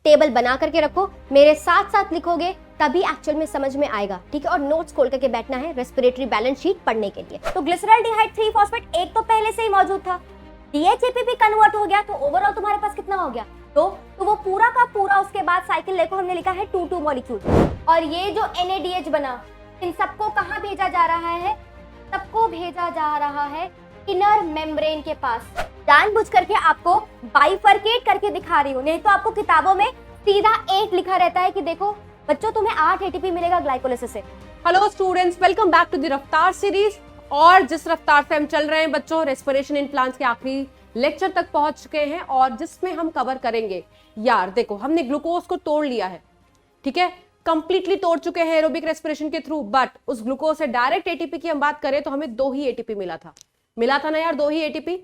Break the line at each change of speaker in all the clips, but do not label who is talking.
Table बना करके रखो, मेरे साथ साथ लिखोगे तभी एक्चुअल में समझ में आएगा, ठीक है। और नोट्स खोल करके बैठना है रेस्पिरेटरी बैलेंस शीट पढ़ने के लिए। तो ग्लिसरॉल्डिहाइड 3 फॉस्फेट एक तो पहले से ही मौजूद था, DHAP भी कन्वर्ट हो गया, तो ओवरऑल तुम्हारे पास कितना हो गया? तो वो पूरा का पूरा उसके बाद साइकिल देखो हमने लिखा है 2 मॉलिक्यूल। और ये जो NADH बना, इन सबको कहाँ भेजा जा रहा है? सबको भेजा जा रहा है इनर मेम्ब्रेन के पास। जानबूझ करके आपको बाइफरकेट करके दिखा रही हूँ, नहीं तो आपको किताबों में सीधा 8 लिखा रहता है कि देखो बच्चों तुम्हें 8 ATP मिलेगा ग्लाइकोलाइसिस से।
Hello students, welcome back to the Raftaar series. और जिस रफ्तार से हम चल रहे हैं बच्चों, रेस्पिरेशन इन प्लांट्स के आखिरी लेक्चर तक पहुंच चुके हैं और जिसमें हम कवर करेंगे, यार देखो हमने ग्लूकोज को तोड़ लिया है, ठीक है, कंप्लीटली तोड़ चुके हैं एरोबिक रेस्पिरेशन के थ्रू। बट उस ग्लूकोज से डायरेक्ट एटीपी की हम बात करें तो हमें 2 ही एटीपी मिला था ना यार, 2 ही एटीपी,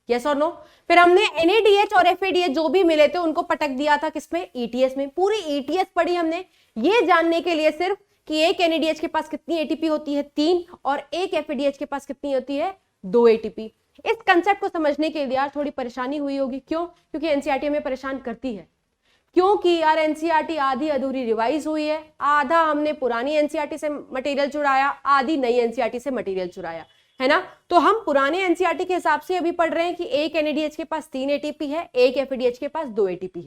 यस और नो। फिर हमने NADH और FADH जो भी मिले थे उनको पटक दिया था किसमें? ETS में। पूरी ETS पढ़ी हमने ये जानने के लिए सिर्फ कि एक NADH के पास कितनी एटीपी होती है? 3, और एक FADH के पास कितनी होती है? 2 एटीपी। इस कंसेप्ट को समझने के लिए यार थोड़ी परेशानी हुई होगी। क्यों? क्योंकि एनसीईआरटी हमें परेशान करती है। क्योंकि यार एनसीईआरटी आधी अधूरी रिवाइज हुई है, आधा हमने पुरानी एनसीईआरटी से मटेरियल चुराया, आधी नई एनसीईआरटी से मटेरियल चुराया, है ना। तो हम पुराने एनसीईआरटी के हिसाब से अभी पढ़ रहे हैं कि एक NADH के पास 3 एटीपी है, एक FADH के पास 2 एटीपी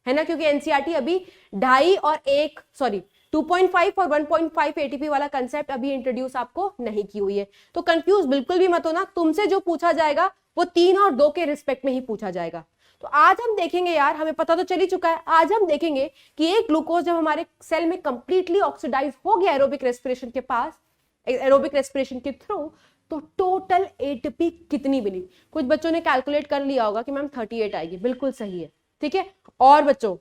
है ना। क्योंकि एनसीईआरटी अभी 2.5 और 2.5 और 1.5 एटीपी वाला कंसेप्ट अभी इंट्रोड्यूस आपको नहीं की हुई है। तो कंफ्यूज बिल्कुल भी मत होना, तुमसे जो पूछा जाएगा वो 3 और 2 के रिस्पेक्ट में ही पूछा जाएगा। तो आज हम देखेंगे यार, हमें पता तो चल ही चुका है, आज हम देखेंगे कि एक ग्लूकोज जब हमारे सेल में कंप्लीटली ऑक्सीडाइज हो गया एरोबिक रेस्पिरेशन के पास, एरोबिक रेस्पिरेशन के थ्रू, तो टोटल एटीपी कितनी मिली। कुछ बच्चों ने कैलकुलेट कर लिया होगा कि मैम 38 आएगी, बिल्कुल सही है, ठीक है। और बच्चों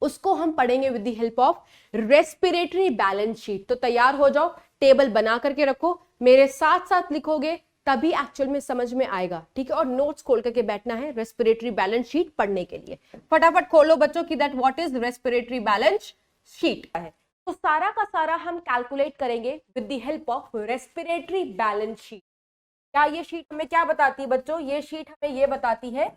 उसको हम पढ़ेंगे with the help of respiratory balance sheet. तो तैयार हो जाओ, टेबल बना करके रखो, मेरे साथ साथ लिखोगे तभी एक्चुअल में समझ में आएगा, ठीक है। और नोट्स खोल करके बैठना है रेस्पिरेटरी बैलेंस शीट पढ़ने के लिए। फटाफट खोलो बच्चों की that what is respiratory balance sheet है। तो सारा का सारा हम कैलकुलेट करेंगे with the help of respiratory balance sheet. क्या ये शीट हमें क्या बताती है बच्चों? ये शीट हमें ये बताती है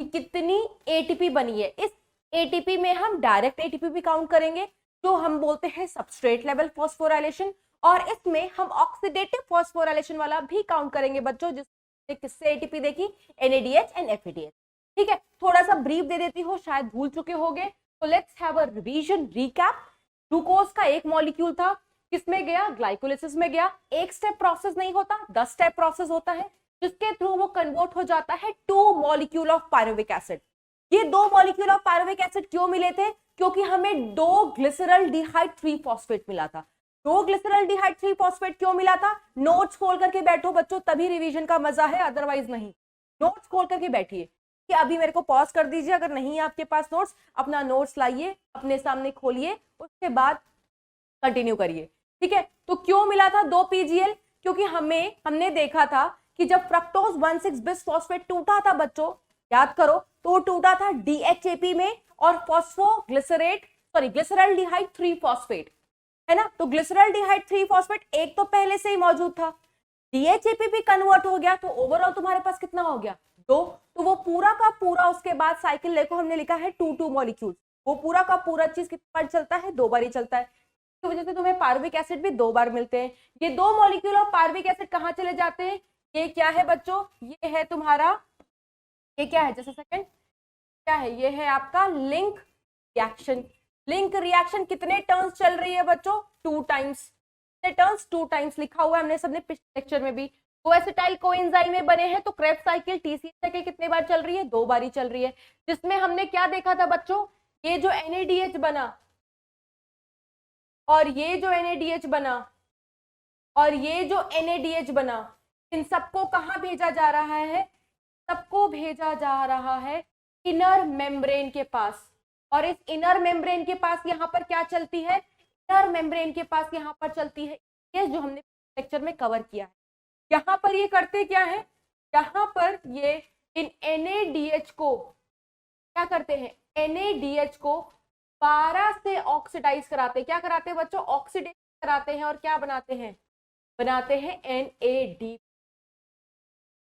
कि कितनी एटीपी बनी है। इस एटीपी में हम डायरेक्ट एटीपी भी काउंट करेंगे, जो हम बोलते हैं सबस्ट्रेट लेवल फॉस्फोराइलेशन, और इसमें हम ऑक्सीडेटिव फॉस्फोराइलेशन वाला भी काउंट करेंगे बच्चों, जिससे किससे एटीपी देखी? NADH एंड FADH, ठीक है। थोड़ा सा ब्रीफ दे देती हूँ, शायद भूल चुके होंगे। तो let's have a revision recap. Glucose का एक मॉलिक्यूल था, किसमें गया? ग्लाइकोलाइसिस में गया। एक स्टेप प्रोसेस नहीं होता, 10 स्टेप प्रोसेस होता है, जिसके थ्रू वो कन्वर्ट हो जाता है 2 मॉलिक्यूल ऑफ पायरुविक एसिड। ये 2 मॉलिक्यूल ऑफ पायरुविक एसिड क्यों मिले थे? क्योंकि हमें 2 ग्लिसरॉल्डिहाइड 3 फॉस्फेट मिला था। 2 ग्लिसरॉल्डिहाइड 3 फॉस्फेट क्यों मिला था? नोट्स खोल करके बैठो बच्चों, तभी रिवीजन का मजा है, अदरवाइज नहीं। नोट्स खोल करके बैठिए कि अभी मेरे को पॉज कर दीजिए, अगर नहीं है आपके पास नोट्स, अपना नोट्स लाइए, अपने सामने खोलिए, उसके बाद कंटिन्यू करिए, ठीक है। तो क्यों मिला था 2 PGL? क्योंकि हमने देखा था कि जब फ्रक्टोज 1,6 बिस फॉस्फेट टूटा था बच्चों, याद करो, तो टूटा था DHAP में और ग्लिसरॉल्डिहाइड 3 फॉस्फेट, है ना। तो ग्लिसरॉल्डिहाइड 3 फॉस्फेट एक तो पहले से ही मौजूद था, DHAP भी कन्वर्ट हो गया, तो ओवरऑल तुम्हारे पास कितना हो गया? 2। तो वो पूरा का पूरा उसके बाद साइकिल देखो हमने लिखा है 2 मॉलिक्यूल। वो पूरा का पूरा चीज कितनी बार चलता है? 2 बार ही चलता है। की वजह से तुम्हें पायरुविक एसिड भी 2 बार मिलते हैं। ये 2 मॉलिक्यूल ऑफ पायरुविक एसिड कहाँ चले जाते हैं? ये क्या है बच्चों? ये है तुम्हारा, ये क्या है? जैसे सेकंड, क्या है? ये है आपका लिंक रिएक्शन। लिंक रिएक्शन कितने टर्न्स चल रही है बच्चों? 2 टाइम्स। कितने टर्न्स? 2 टाइम्स लिखा हुआ है हमने सबने पिछले लेक्चर में भी। कोएसिटाइल कोएंजाइम में बने हैं, तो क्रेब्स साइकिल TCA साइकिल कितने बार चल रही है? 2 बार ही चल रही है। जिसमें हमने क्या देखा था बच्चों? ये जो NADH बना और ये जो NADH बना और ये जो NADH बना, इन सबको कहाँ भेजा जा रहा है? सबको भेजा जा रहा है इनर मेम्ब्रेन के पास। और इस इनर मेम्ब्रेन के पास यहाँ पर क्या चलती है? इनर मेम्ब्रेन के पास यहाँ पर चलती है ये जो हमने लेक्चर में कवर किया है। यहाँ पर ये करते क्या है? यहाँ पर ये इन NADH को क्या करते हैं? NADH को 12 से ऑक्सीडाइज कराते हैं। क्या कराते हैं बच्चों? ऑक्सीडेट कराते हैं, और क्या बनाते हैं? बनाते हैं NAD।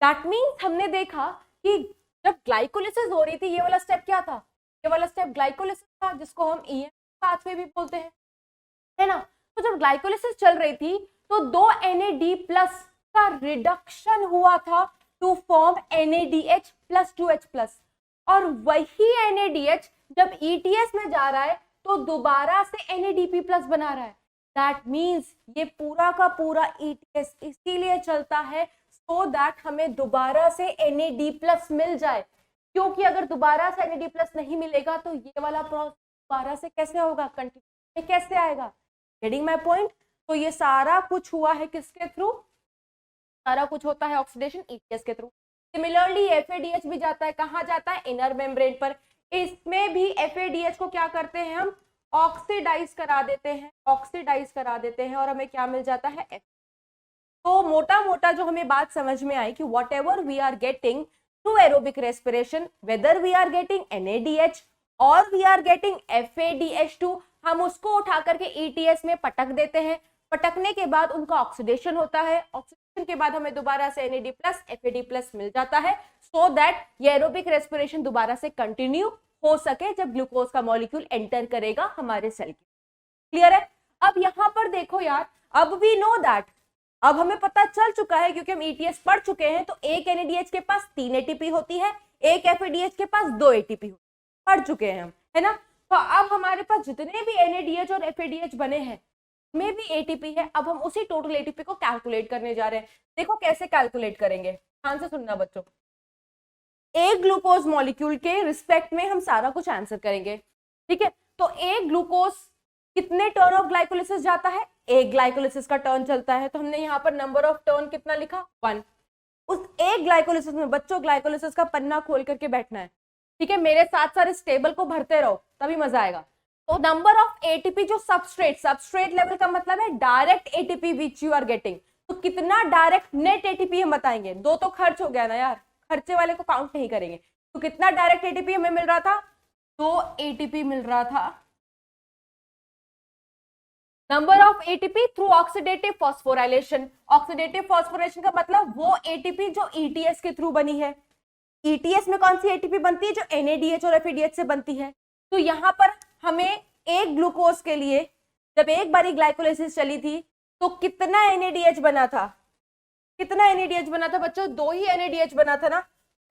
दैट मीन्स हमने देखा कि जब ग्लाइकोलाइसिस हो रही थी, ये वाला स्टेप क्या था? ये वाला स्टेप ग्लाइकोलिसिस था जिसको हम ईएम पाथवे भी बोलते हैं, है ना। तो जब ग्लाइकोलिसिस चल रही थी तो 2 NAD+ का रिडक्शन हुआ था टू फॉर्म NADH+2H+, और वही NADH जब ETS में जा रहा है तो दोबारा से NADP+ बना रहा है। दैट मीन्स ये पूरा का पूरा ETS इसीलिए चलता है सो दैट हमें दोबारा से NAD+ मिल जाए, क्योंकि अगर दोबारा से NAD+ नहीं मिलेगा तो ये वाला प्रोसेस दोबारा से कैसे होगा, कंटिन्यू कैसे आएगा। Getting my point. तो ये सारा कुछ हुआ है किसके थ्रू, सारा कुछ होता है ऑक्सीडेशन ETS के थ्रू। सिमिलरली FADH भी जाता है, कहाँ जाता है, इनर मेम्ब्रेन पर। इसमें भी FADH को क्या करते हैं हम, ऑक्सीडाइज करा देते हैं और हमें क्या मिल जाता है, F। तो मोटा मोटा जो हमें बात समझ में आई कि whatever we are getting through aerobic respiration, whether we are getting NADH और वी आर गेटिंग FADH2, हम उसको उठा करके ETS में पटक देते हैं। पटकने के बाद उनका ऑक्सीडेशन होता है, ऑक्सीडेशन के बाद हमें दोबारा से NAD+ FAD+ मिल जाता है, सो दैट ये एरोबिक रेस्पिरेशन दोबारा से कंटिन्यू हो सके जब ग्लूकोज का मॉलिक्यूल एंटर करेगा हमारे सेल की। क्लियर है। अब यहाँ पर देखो यार, अब वी नो दैट, अब हमें पता चल चुका है क्योंकि हम ETS पढ़ चुके हैं, तो एक NADH के पास 3 ATP होती है, एक FADH के पास 2 ATP होती है, पढ़ चुके हैं हम, है ना। तो अब हमारे पास जितने भी NADH और FADH बने हैं में भी ATP है। अब हम उसी टोटल ATP को कैलकुलेट करने जा रहे हैं। देखो कैसे कैलकुलेट करेंगे, ध्यान से सुनना बच्चों। एक ग्लूकोज मॉलिक्यूल के रिस्पेक्ट में हम सारा कुछ आंसर करेंगे, ठीक है। तो एक ग्लूकोज कितने टर्न ऑफ ग्लाइकोलिसिस जाता है, एक ग्लाइकोलिसिस का टर्न चलता है, तो हमने यहाँ पर नंबर ऑफ टर्न कितना लिखा, 1। उस एक ग्लाइकोलिसिस में बच्चों ग्लाइकोलिसिस का पन्ना खोल करके बैठना है, ठीक है। मेरे साथ साथ इस टेबल को भरते रहो तभी मजा आएगा। तो नंबर ऑफ ATP जो सबस्ट्रेट लेवल का मतलब है direct ATP which you are getting, तो कितना डायरेक्ट नेट ATP हम बताएंगे, 2 तो खर्च हो गया ना यार, खर्चे वाले को काउंट नहीं करेंगे। तो कितना डायरेक्ट ATP हमें मिल रहा था, 2 ATP मिल रहा था। Number of ATP through oxidative phosphorylation, oxidative phosphorylation का मतलब वो ATP जो ETS के थ्रू बनी है। ETS में कौन सी ATP बनती है, जो NADH और FADH से बनती है। तो यहाँ पर हमें एक ग्लूकोज के लिए जब एक बारी ग्लाइकोलिसिस चली थी तो कितना NADH बना था, कितना NADH बना था बच्चों, 2 ही NADH बना था ना।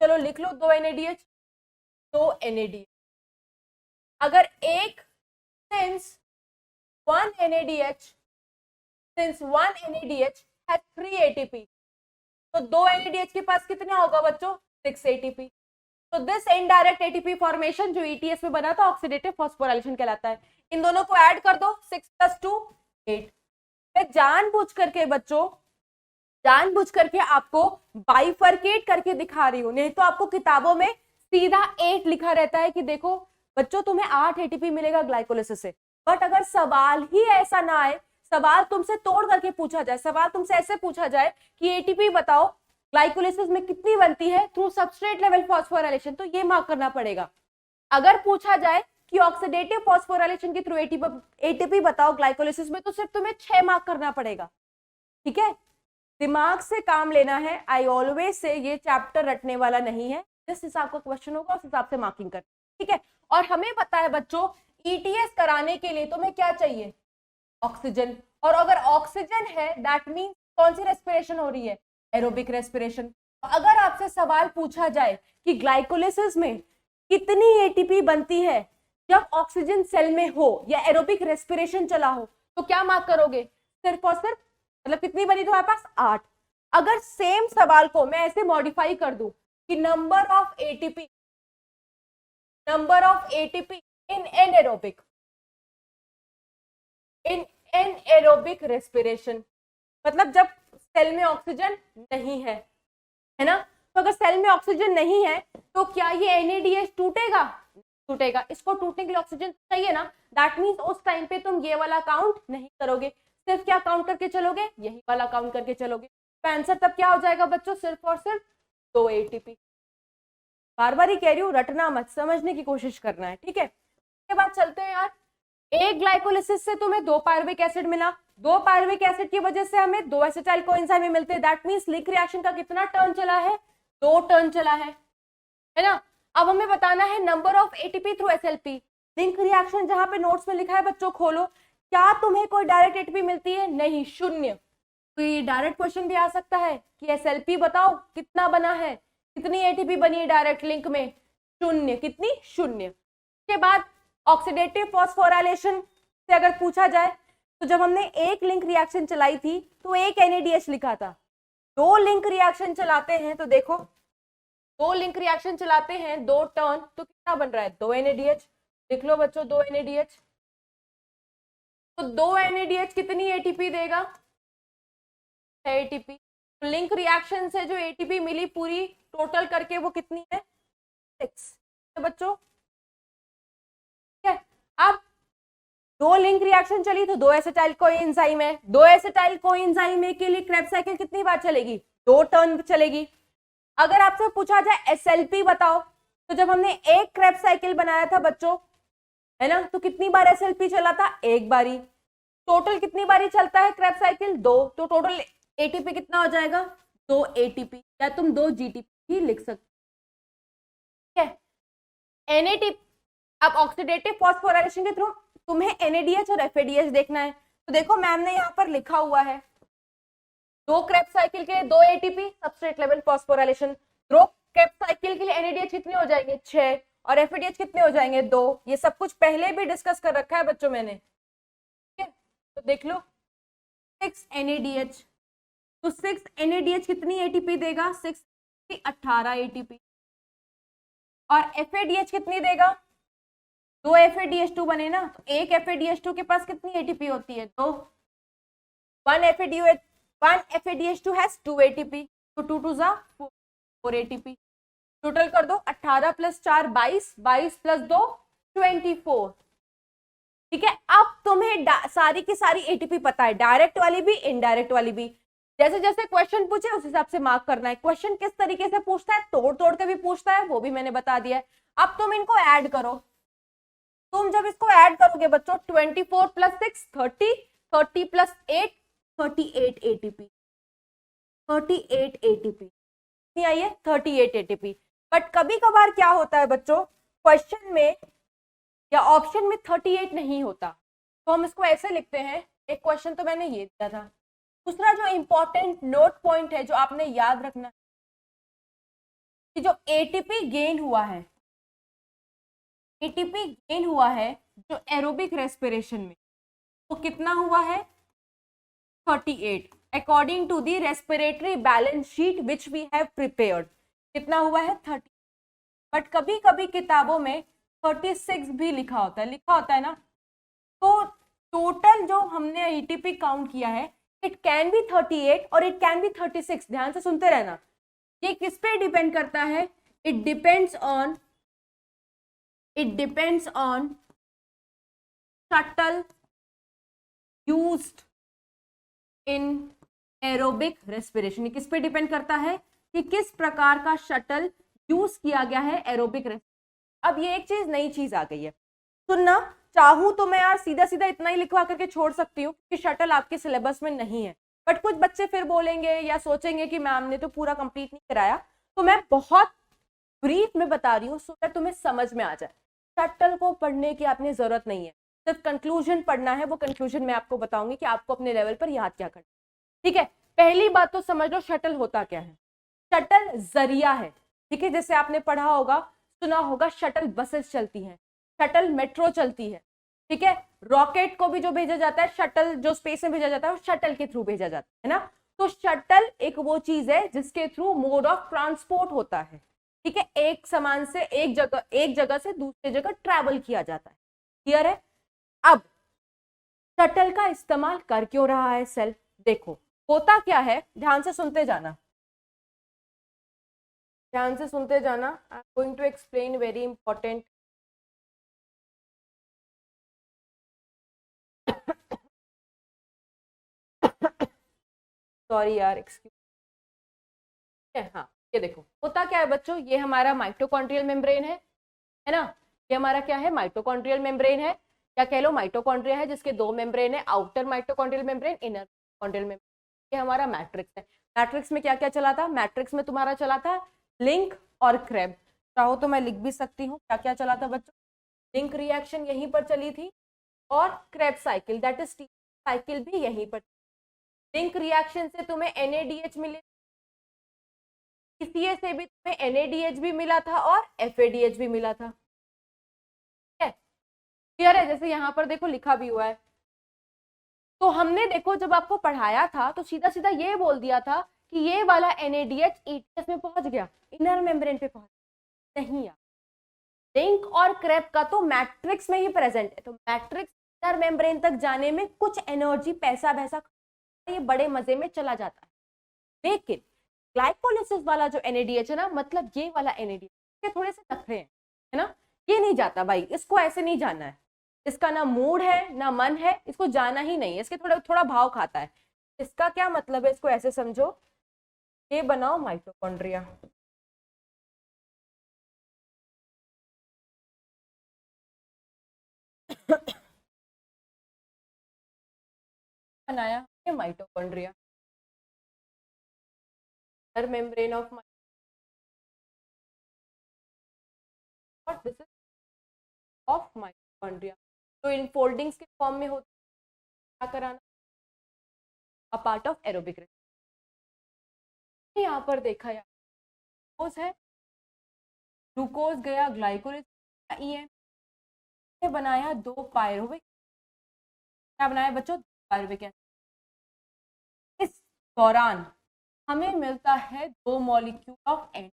चलो लिख लो 2 NADH, 2 NADH। अगर एक सिंस 1 NADH has 3 ATP, तो 2 NADH के पास कितना होगा बच्चों, 6 ATP। तो दिस इनडायरेक्ट ATP फॉर्मेशन जो ETS में बना था ऑक्सीडेटिव फॉस्फोराइलेशन कहलाता है। इन दोनों को ऐड कर दो, 6 + 2 8। मैं जानबूझ करके बच्चों, जानबूझ करके आपको बाइफरकेट करके दिखा रही हूं, नहीं तो आपको किताबों में सीधा 8 लिखा रहता है कि देखो बच्चों तुम्हें 8 ATP मिलेगा ग्लाइकोलिसिस से। बट अगर सवाल ही ऐसा ना आए, सवाल तुमसे तोड़ करके पूछा जाए, सवाल तुमसे ऐसे पूछा जाए कि ATP बताओ ग्लाइकोलिसिस में कितनी बनती है थ्रू सबस्ट्रेट लेवल फॉस्फोराइलेशन, तो ये मार्क करना पड़ेगा। अगर पूछा जाए कि ऑक्सीडेटिव फॉस्फोराइलेशन के थ्रू ATP बताओ ग्लाइकोलिसिस में, तो सिर्फ तुम्हें 6 मार्क करना पड़ेगा, ठीक है। दिमाग से काम लेना है। आई ऑलवेज से ये चैप्टर रटने वाला नहीं है, जिस हिसाब का क्वेश्चन होगा उस हिसाब से मार्किंग कर, ठीक है। और हमें पता है बच्चों ETS कराने के लिए तुम्हें क्या चाहिए, ऑक्सीजन। और अगर ऑक्सीजन है दैट मीन्स कौन सी रेस्पिरेशन हो रही है, एरोबिक रेस्पिरेशन। तो अगर आपसे सवाल पूछा जाए कि ग्लाइकोलिसिस में कितनी ATP बनती है जब ऑक्सीजन सेल में हो या एरोबिक रेस्पिरेशन चला हो, तो क्या मार्क करोगे, सिर्फ और सिर्फ, मतलब कितनी बनी तुम्हारे पास, 8। अगर सेम सवाल को मैं ऐसे मॉडिफाई कर दूं कि number of ATP in anaerobic respiration, मतलब जब सेल में ऑक्सीजन नहीं है ना। तो अगर सेल में ऑक्सीजन नहीं है तो क्या ये NADH टूटेगा, टूटेगा। इसको टूटने के लिए ऑक्सीजन चाहिए ना, दैट मीन्स उस टाइम पे तुम ये वाला काउंट नहीं करोगे, सिर्फ क्या काउंट करके चलोगे, यही वाला काउंट करके चलोगे। तो आंसर तब क्या हो जाएगा बच्चों, सिर्फ और सिर्फ 2 ATP। बार बार ही कह रही हूँ, रटना मत, समझने की कोशिश करना है, ठीक है। उसके बाद चलते हैं यार, एक ग्लाइकोलिसिस से तुम्हें 2 पायरुविक एसिड मिला, 2 पायरुविक एसिड की वजह से हमें 2 एसिटाइल कोएंजाइम मिलते हैं। दैट मींस लिंक रिएक्शन का कितना टर्न चला है, 2 टर्न चला है ना। अब हमें बताना है number of ATP through SLP. Link reaction जहां पे नोट्स में लिखा है बच्चों खोलो, क्या तुम्हें कोई डायरेक्ट एटीपी मिलती है? नहीं, शून्य। कोई डायरेक्ट क्वेश्चन भी आ सकता है कि एसएलपी बताओ कितना बना है, कितनी एटीपी बनी है डायरेक्ट लिंक में? शून्य। कितनी? शून्य। उसके बाद ऑक्सीडेटिव फॉस्फोराइलेशन से अगर पूछा जाए तो जब हमने एक लिंक रिएक्शन चलाई थी तो एक NADH लिखा था। दो लिंक रिएक्शन चलाते हैं तो देखो, दो लिंक रिएक्शन चलाते हैं, दो टर्न, तो कितना बन रहा है? 2 NADH। लिख लो बच्चों 2 NADH। तो 2 NADH कितनी एटीपी देगा? 6 एटीपी। तो लिंक रिएक्शन से जो एटीपी मिली पूरी टोटल करके वो कितनी है? 6। तो बच्चों ठीक है, अब दो लिंक रिएक्शन चली तो 2 एसिटाइल कोएंजाइम है। 2 एसिटाइल कोएंजाइम के लिए क्रेब्स साइकिल कितनी बार चलेगी? 2 टर्न चलेगी। अगर आपसे पूछा जाए एसएलपी बताओ, तो जब हमने एक क्रेब्स साइकिल बनाया था बच्चों, है ना, तो कितनी बार एसएलपी चला था? एक बारी। टोटल कितनी बारी चलता है क्रेब्स साइकिल? 2। तो टोटल एटीपी कितना हो जाएगा? 2 एटीपी, या तुम 2 जीटीपी ही लिख सकते हैं। NADH, अब ऑक्सीडेटिव फॉस्फोराइलेशन के थ्रू तुम्हें NADH और FADH देखना है। तो देखो मैम ने यहाँ पर लिखा हुआ है 2 क्रेब्स साइकिल के 2 ATP, substrate level phosphorylation. 2 Krebs cycle के लिए NADH कितने हो जाएंगे? 6, और FADH कितने हो जाएंगे? 2। ये सब कुछ पहले भी डिस्कस कर रखा है बच्चों मैंने, ठीक है। तो देख लो 6 NADH, तो 6 NADH कितनी एटीपी देगा? 6 18 एटीपी। और FADH कितनी देगा? 2 FADH2 बने ना, तो एक FADH2 के पास कितनी एटीपी होती है? 2। 1 FADH2 has 2 ATP, तो 2 2 जा 4 ATP। टोटल कर दो, 18 + 4 22, 22 + 2 24। ठीक है, अब तुम्हें सारी की सारी एटीपी पता है, डायरेक्ट वाली भी इनडायरेक्ट वाली भी। जैसे जैसे क्वेश्चन पूछे उस हिसाब से मार्क करना है। क्वेश्चन किस तरीके से पूछता है, तोड़ तोड़ के भी पूछता है, वो भी मैंने बता दिया है। अब तुम इनको ऐड करो, तुम जब इसको ऐड करोगे बच्चों 24 + 6 30, 30 + 8 38 एटीपी, 38 एटीपी कितनी आई है? 38 एटीपी। बट कभी कभार क्या होता है बच्चों, क्वेश्चन में या ऑप्शन में 38 नहीं होता, तो हम इसको ऐसे लिखते हैं। एक क्वेश्चन तो मैंने ये दिया था। दूसरा जो इंपॉर्टेंट नोट पॉइंट है जो आपने याद रखना है कि जो एटीपी गेन हुआ है, एटीपी गेन हुआ है जो एरोबिक रेस्पिरेशन में, वो कितना हुआ है? 38 according to the respiratory balance sheet which we have prepared. कितना हुआ है? 30। बट कभी कभी किताबों में 36 भी लिखा होता है ना। तो टोटल जो हमने एटीपी काउंट किया है, इट कैन बी 38 और इट कैन बी 36। ध्यान से सुनते रहना, ये किस पे डिपेंड करता है? It depends on shuttle used in aerobic respiration. किस पे डिपेंड करता है कि किस प्रकार का शटल यूज किया गया है एरोबिक रेस्पिरेशन। अब ये एक चीज, नई चीज आ गई है, सुनना। चाहूं तो मैं यार सीधा सीधा इतना ही लिखवा करके छोड़ सकती हूँ कि शटल आपके सिलेबस में नहीं है, बट कुछ बच्चे फिर बोलेंगे या सोचेंगे कि मैम ने तो पूरा कंप्लीट नहीं कराया, तो मैं बहुत ब्रीफ में बता रही हूँ सो दैट तुम्हें समझ में आ जाए। शटल को पढ़ने की आपने जरूरत नहीं है, सिर्फ कंक्लूजन पढ़ना है। वो कंक्लूजन मैं आपको बताऊंगी कि आपको अपने लेवल पर याद क्या करना, ठीक है। पहली बात तो समझ लो शटल होता क्या है। शटल जरिया है, ठीक है। जैसे आपने पढ़ा होगा, सुना होगा, शटल बसेस चलती हैं, शटल मेट्रो चलती है, ठीक है। रॉकेट को भी जो भेजा जाता है, शटल जो स्पेस में भेजा जाता है, वो शटल के थ्रू भेजा जाता है ना। तो शटल एक वो चीज है जिसके थ्रू मोड ऑफ ट्रांसपोर्ट होता है, ठीक है। एक सामान से एक जगह से दूसरी जगह ट्रैवल किया जाता है। क्लियर है? अब शटल का इस्तेमाल कर क्यों रहा है सेल? देखो होता क्या है, ध्यान से सुनते जाना, ध्यान से सुनते जाना। I am going to explain very important. Sorry यार, एक्सक्यूज। हाँ, ये देखो होता क्या है बच्चों, ये हमारा माइटोकॉन्ड्रियल मेम्ब्रेन है ना। ये हमारा क्या है? माइटोकॉन्ड्रियल मेम्ब्रेन है, या कह लो माइटोकॉन्ड्रिया है जिसके दो मेम्ब्रेन है, outer mitochondrial membrane, inner mitochondrial membrane. ये हमारा मैट्रिक्स है। मैट्रिक्स में क्या क्या चला था? मैट्रिक्स में तुम्हारा चला था लिंक और क्रेब। चाहो तो मैं लिख भी सकती हूँ क्या क्या चला था बच्चों। लिंक रिएक्शन यहीं पर चली थी और Krebs cycle that is cycle भी यहीं पर। लिंक रिएक्शन से तुम्हें NADH मिले, CCA से भी तुम्हें NADH भी मिला था और FADH भी मिला था। क्लियर है? जैसे यहाँ पर देखो लिखा भी हुआ है। तो हमने देखो जब आपको पढ़ाया था तो सीधा सीधा ये बोल दिया था कि ये वाला NADH ETS में पहुंच गया, इनर मेम्ब्रेन पे पहुंच नहीं यार। लिंक और क्रेब का तो मैट्रिक्स में ही प्रेजेंट है, तो मैट्रिक्स इनर मेम्ब्रेन तक जाने में कुछ एनर्जी पैसा वैसा ये बड़े मजे में चला जाता है। लेकिन ग्लाइकोलिसिस वाला जो NADH है ना, मतलब ये वाला NADH ये थोड़े से नखरे हैं, है ना, ये नहीं जाता भाई, इसको ऐसे नहीं जाना है, इसका ना मूड है ना मन है, इसको जाना ही नहीं है, इसके थोड़ा भाव खाता है। इसका क्या मतलब है, इसको ऐसे समझो, ये बनाओ माइटोकॉन्ड्रिया, बनाया ये माइटोकॉन्ड्रिया, मेम्ब्रेन ऑफ और दिस इज ऑफ माइटोकॉन्ड्रिया। तो इन फोल्डिंग्स के फॉर्म में होता है, क्या कराना, a part of aerobic respiration. यहाँ पर देखा यार ग्लूकोज है, ग्लूकोज गया ग्लाइकोलिस बनाया 2 पायरुविक, क्या बनाया बच्चों, पायरुविक एसिड। इस दौरान हमें मिलता है 2 मॉलिक्यूल ऑफ एन।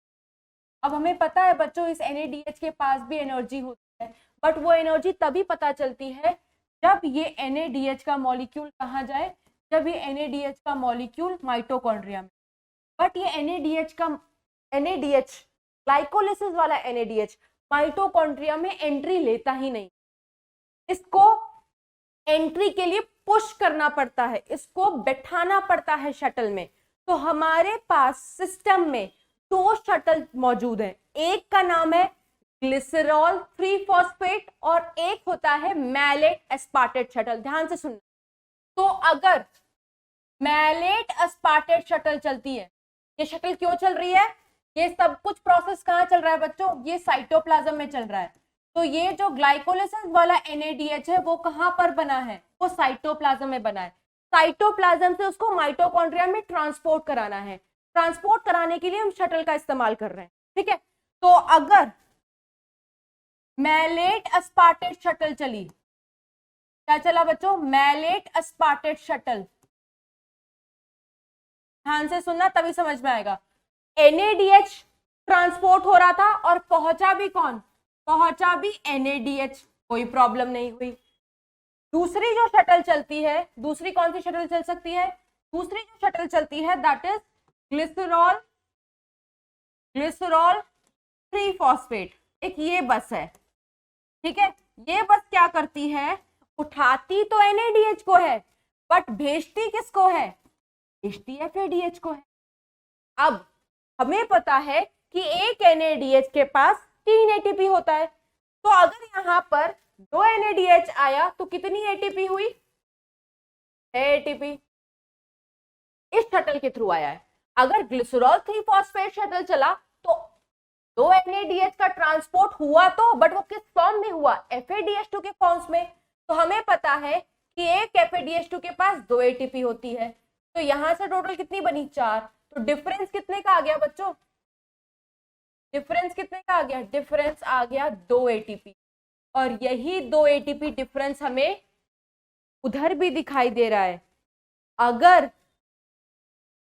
अब हमें पता है बच्चों इस NADH के पास भी एनर्जी होती है, बट वो एनर्जी तभी पता चलती है जब ये NADH का मॉलिक्यूल कहाँ जाए, जब ये NADH का मॉलिक्यूल माइटोकॉन्ड्रिया में। बट ये NADH ग्लाइकोलिसिस वाला NADH माइटोकॉन्ड्रिया में एंट्री लेता ही नहीं, इसको एंट्री के लिए पुश करना पड़ता है, इसको बैठाना पड़ता है शटल में। तो हमारे पास सिस्टम में 2 शटल मौजूद हैं, एक का नाम है ग्लिसरॉल 3 फॉस्फेट और एक होता है मैलेट एस्पार्टेट शटल। ध्यान से सुनना, तो अगर मैलेट एस्पार्टेट शटल चलती है, ये शटल क्यों चल रही है, ये सब कुछ प्रोसेस कहाँ चल रहा है बच्चों, ये साइटोप्लाज्म में चल रहा है। तो ये जो ग्लाइकोलिसिस वाला NADH है वो कहाँ पर बना है, वो साइटोप्लाज्म में बना है। साइटोप्लाज्म से उसको माइटोकॉन्ड्रिया में ट्रांसपोर्ट कराना है, ट्रांसपोर्ट कराने के लिए हम शटल का इस्तेमाल कर रहे हैं, ठीक है। तो अगर मैलेट एस्पार्टेट शटल चली, क्या चला बच्चों, मैलेट एस्पार्टेट शटल, ध्यान से सुनना तभी समझ में आएगा। NADH ट्रांसपोर्ट हो रहा था और पहुंचा भी कौन, पहुंचा भी NADH, कोई प्रॉब्लम नहीं हुई। दूसरी जो शटल चलती है, दूसरी कौन सी शटल चल सकती है, दूसरी जो शटल चलती है दैट इज ग्लिसरॉल 3 फॉस्फेट, एक ये बस है, ठीक है। ये बस क्या करती है, उठाती तो NADH को है बट भेजती किसको है, भेजती FADH को है। अब हमें पता है कि एक NADH के पास 3 ATP होता है, तो अगर यहाँ पर 2 NADH आया तो कितनी ATP हुई, 6 ATP इस शटल के थ्रू आया है। अगर ग्लिसरॉल 3 फॉस्फेट शटल चला तो 2 NADH का ट्रांसपोर्ट हुआ तो, बट वो किस फॉर्म में हुआ, FADH2 के फॉर्म्स में। तो हमें पता है कि एक FADH2 के पास 2 ATP होती है, तो यहां से टोटल कितनी बनी, 4। तो डिफरेंस कितने का आ गया बच्चों, डिफरेंस कितने का आ गया, डिफरेंस आ गया 2 ATP। और यही 2 ATP डिफरेंस हमें उधर भी दिखाई दे रहा है। अगर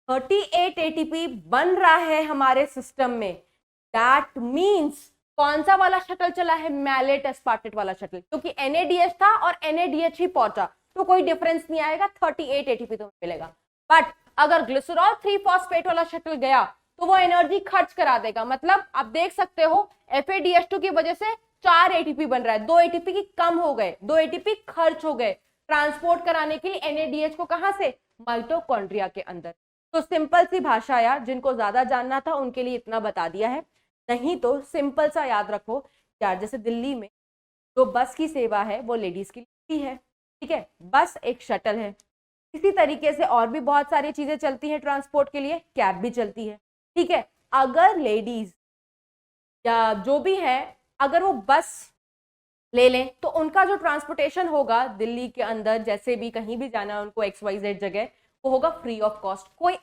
38 ATP बन रहा है हमारे सिस्टम में, दैट मीन्स कौन सा वाला शटल चला है, मैलेट एस्पार्टेट वाला शटल, क्योंकि NADH था और NADH ही पहुंचा, तो कोई डिफरेंस नहीं आएगा, 38 ATP तो मिलेगा। बट अगर ग्लिसरॉल 3 फॉस्फेट वाला शटल गया तो वो एनर्जी खर्च करा देगा, मतलब आप देख सकते हो FADH2 की वजह से 4 ATP बन रहा है, 2 ATP की कम हो गए, 2 ATP खर्च हो गए ट्रांसपोर्ट कराने के लिए NADH को, कहां से, माइटोकॉन्ड्रिया के अंदर। तो सिंपल सी भाषा यार, जिनको ज्यादा जानना था उनके लिए इतना बता दिया है, नहीं तो सिंपल सा याद रखो यार, जैसे दिल्ली में जो बस की सेवा है वो लेडीज के लिए है, ठीक है, बस एक शटल है। इसी तरीके से और भी बहुत सारी चीजें चलती हैं ट्रांसपोर्ट के लिए, कैब भी चलती है, ठीक है। अगर लेडीज या जो भी है, अगर वो बस ले लें तो उनका जो ट्रांसपोर्टेशन होगा दिल्ली के अंदर, जैसे भी कहीं भी जाना है उनको XYZ जगह, वो होगा फ्री ऑफ कॉस्ट, कोई